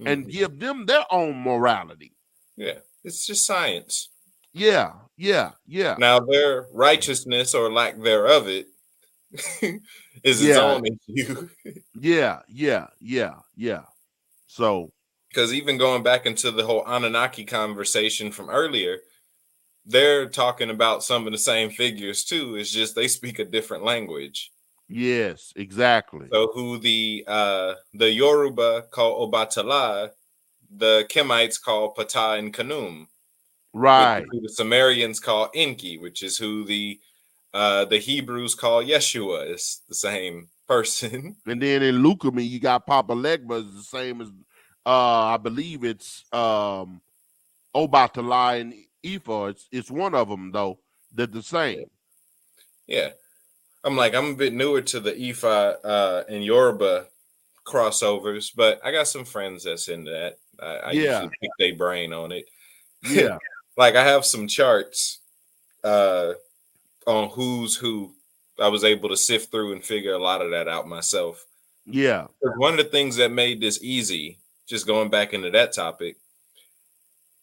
and Hmm. give them their own morality. Yeah. It's just science. Yeah, yeah, yeah, Now, their righteousness or lack thereof it is its yeah, own issue. yeah, yeah, yeah, yeah. So Because even going back into the whole Anunnaki conversation from earlier, they're talking about some of the same figures too. It's just they speak a different language. yes, exactly. So who the Yoruba call Obatala, the Kemites call Ptah and Kanum, which is Right. who the Sumerians call Enki, which is who the Hebrews call Yeshua. It's the same person. And then in Lukami, you got Papa Legba is the same as I believe it's Obatala and Ifa. It's one of them though. They're the Yeah. same. Yeah. I'm a bit newer to the Ifa and Yoruba crossovers, but I got some friends that's into that. I Yeah, usually pick their brain on it. yeah, Like I have some charts uh, on who's who. I was able to sift through and figure a lot of that out myself. yeah. 'Cause one of the things that made this easy, just going back into that topic,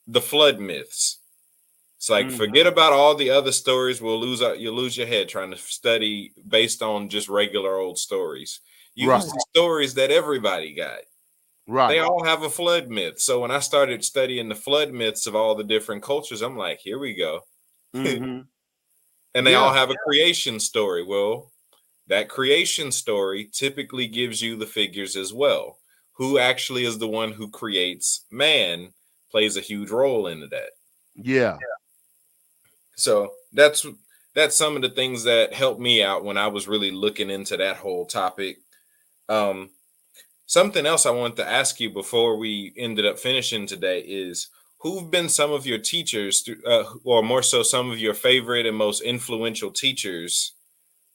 the flood myths. It's like Hmm. forget about all the other stories. You'll lose your head trying to study based on just regular old stories. Use Right, the stories that everybody got. They right. all have a flood myth. So when I started studying the flood myths of all the different cultures, I'm like, here we go. Hmm. And they all Yeah, have a creation story. Well, that creation story typically gives you the figures as well. Who actually is the one who creates man plays a huge role into that. yeah, So that's some of the things that helped me out when I was really looking into that whole topic. Um, Something else I wanted to ask you before we ended up finishing today is who've been some of your teachers, or more so, some of your favorite and most influential teachers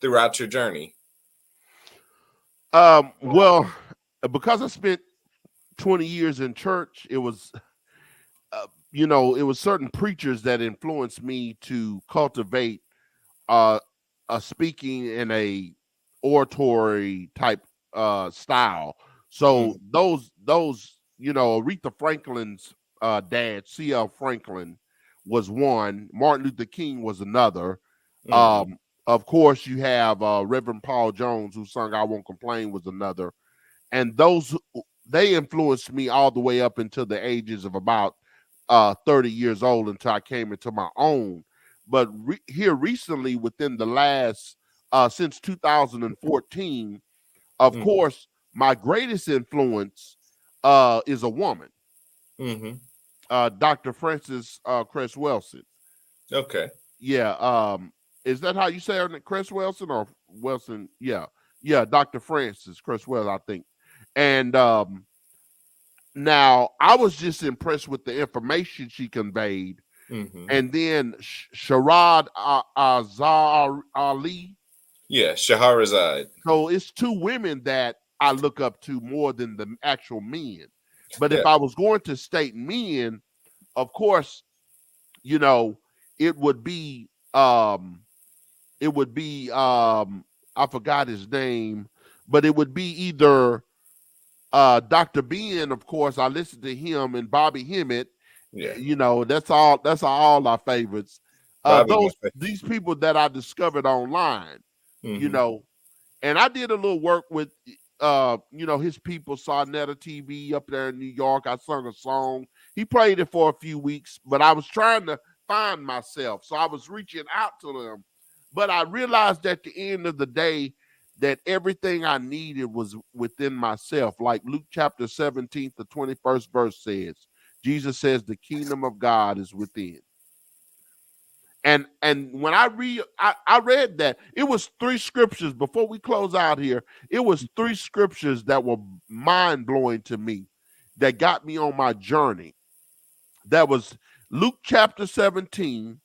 throughout your journey? well, because I spent 20 years in church, it was it was certain preachers that influenced me to cultivate uh, a speaking in a oratory type style. So Mm, those Aretha Franklin's dad, C.L. Franklin, was one. Martin Luther King was another. mm-hmm, Of course, you have Reverend Paul Jones, who sung "I Won't Complain," was another. And those they influenced me all the way up until the ages of about 30 years old until I came into my own. But here recently, within the last since 2014, of mm, course, my greatest influence is a woman, mm-hmm. Dr. Frances Cress Wilson. Okay. Yeah, is that how you say her name, Cress Wilson or Wilson? Yeah, yeah, Dr. Frances Cress Wilson, I think. And now I was just impressed with the information she conveyed. Mm-hmm. And then Sharad Azar Ali. Yeah, Shahrazad. So it's two women that I look up to more than the actual men. But Yeah. if I was going to state men, of course, you know, it would be um it would be I forgot his name, but it would be either Dr. Ben, of course, I listened to him and Bobby Hemmett. Yeah. That's all our favorites. Bobby my Those favorite. these people that I discovered online, you Mm-hmm. know, and I did a little work with his people, Sarnetta TV up there in New York. I sung a song. He played it for a few weeks, but I was trying to find myself. So I was reaching out to them. But I realized at the end of the day that everything I needed was within myself. Like Luke chapter 17, the 21st verse says, Jesus says, the kingdom of God is within. And when I read that, it was 3 scriptures before we close out here. It was 3 scriptures that were mind blowing to me, that got me on my journey. That was Luke chapter 17,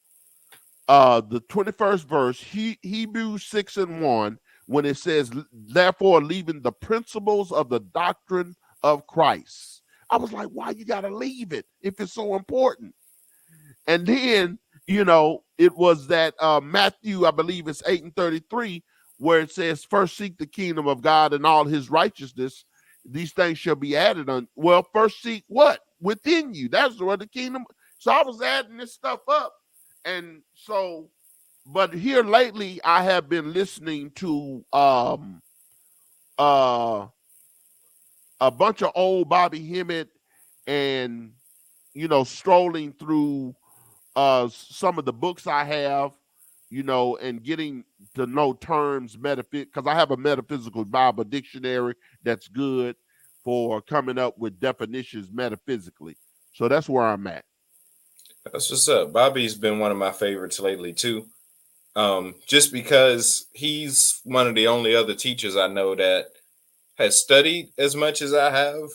the 21st verse, Hebrews 6:1, when it says, therefore, leaving the principles of the doctrine of Christ. I was like, why you gotta leave it if it's so important? And then, it was that Matthew, I believe it's 8:33, where it says, first seek the kingdom of God and all his righteousness. These things shall be added on. Well, first seek what? Within you. That's where the kingdom. So I was adding this stuff up. And so, but here lately, I have been listening to uh a bunch of old Bobby Hemmett, and strolling through some of the books I have, and getting to know terms, because I have a metaphysical Bible dictionary that's good for coming up with definitions metaphysically. So that's where I'm at. That's what's up. Bobby's been one of my favorites lately too. Just because he's one of the only other teachers I know that has studied as much as I have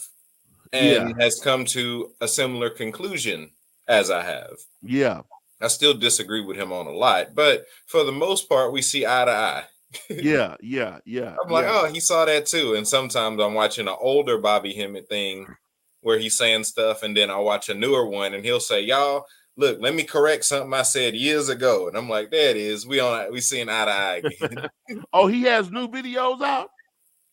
Yeah, and has come to a similar conclusion as I have. yeah, I still disagree with him on a lot, but for the most part, we see eye to eye. yeah, yeah, yeah, I'm like, yeah. oh, he saw that too. And sometimes I'm watching an older Bobby Hemmett thing where he's saying stuff, and then I'll watch a newer one, and he'll say, "Y'all, look, let me correct something I said years ago." And I'm like, "There it is. We seeing eye to eye again." Oh, he has new videos out?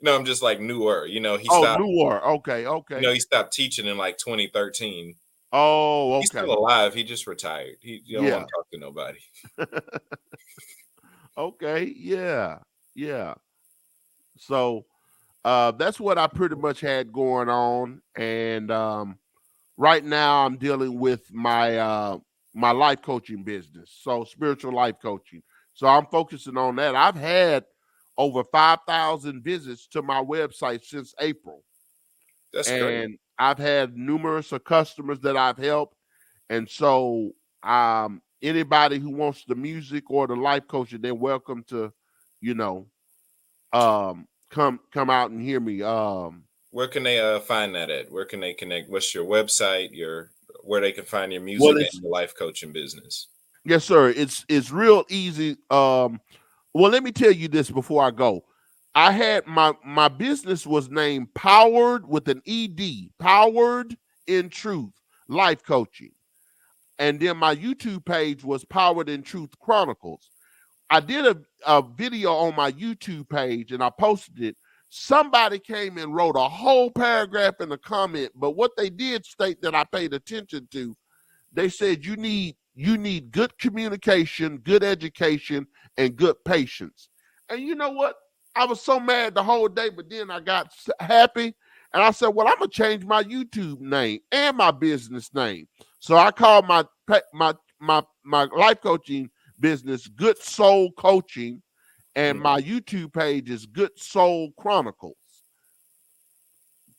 No, I'm just like newer. He Oh, stopped. newer. Okay, okay. He stopped teaching in like 2013. Oh, He's still okay. alive. He just retired. He don't want Yeah. to talk to nobody. Okay, yeah, yeah. So that's what I pretty much had going on. And right now I'm dealing with my life coaching business, so spiritual life coaching. So I'm focusing on that. I've had over 5,000 visits to my website since April, That's great. and I've had numerous of customers that I've helped. And so anybody who wants the music or the life coaching, they're welcome to, you know, come out and hear me. Where can they find that at? Where can they connect? What's your website? Your Where they can find your Well, music it's and your life coaching business? yes, sir. It's real easy. Well, let me tell you this before I go. I had my business was named Powered with an ED, Powered in Truth Life Coaching. And then my YouTube page was Powered in Truth Chronicles. I did a video on my YouTube page and I posted it. Somebody came and wrote a whole paragraph in the comment, but what they did state that I paid attention to, they said you need good communication, good education, and good patience. And you know what? I was so mad the whole day, but then I got happy, and I said, "Well, I'm gonna change my YouTube name and my business name." So I called my life coaching business Good Soul Coaching, and Mhm. my YouTube page is Good Soul Chronicles.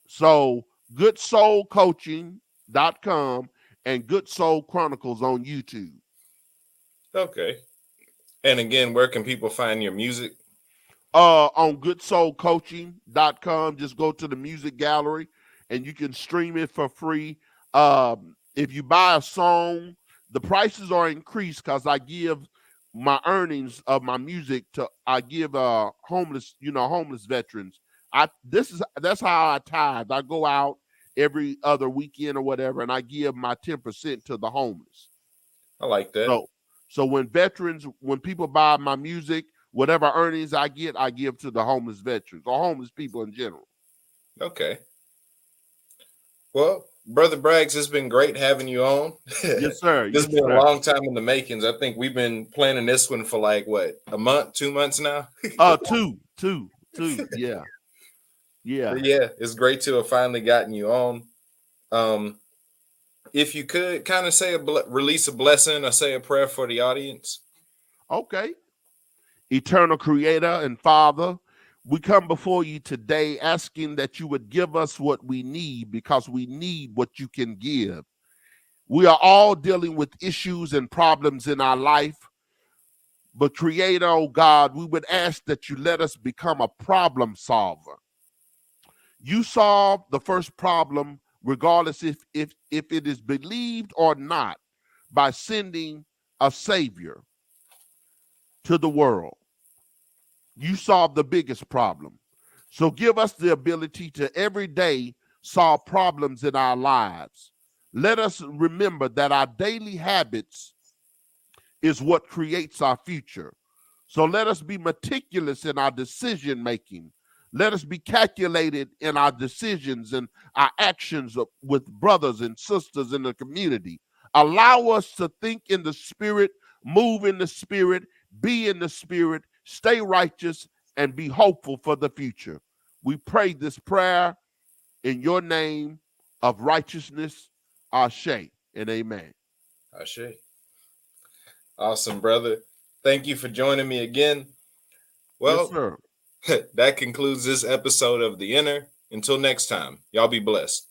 So goodsoulcoaching.com and Good Soul Chronicles on YouTube. Okay. And again, where can people find your music? On goodsoulcoaching.com, just go to the music gallery and you can stream it for free. If you buy a song, the prices are increased because I give my earnings of my music to I give homeless veterans. That's how I tithe. I go out every other weekend or whatever, and I give my 10% to the homeless. I like that. So when people buy my music, whatever earnings I get, I give to the homeless veterans or homeless people in general. Okay. Well, Brother Braggs, it's been great having you on. This Yes, sir. has Yes, been a sir. long time in the makings. I think we've been planning this one for like what, a month, 2 months now? Two. Yeah, yeah. But yeah, it's great to have finally gotten you on. Um, if you could kind of say release a blessing or say a prayer for the audience. Okay. Eternal Creator and Father, we come before you today asking that you would give us what we need because we need what you can give. We are all dealing with issues and problems in our life. But Creator, oh God, we would ask that you let us become a problem solver. You solve the first problem, regardless if it is believed or not, by sending a Savior to the world. You solve the biggest problem. So give us the ability to every day solve problems in our lives. Let us remember that our daily habits is what creates our future. So let us be meticulous in our decision making. Let us be calculated in our decisions and our actions with brothers and sisters in the community. Allow us to think in the spirit, move in the spirit, be in the spirit, stay righteous, and be hopeful for the future. We pray this prayer in your name of righteousness, Ashe, and amen. Ashe. Awesome, brother. Thank you for joining me again. Yes, Well, sir. that concludes this episode of The Inner. Until next time, y'all be blessed.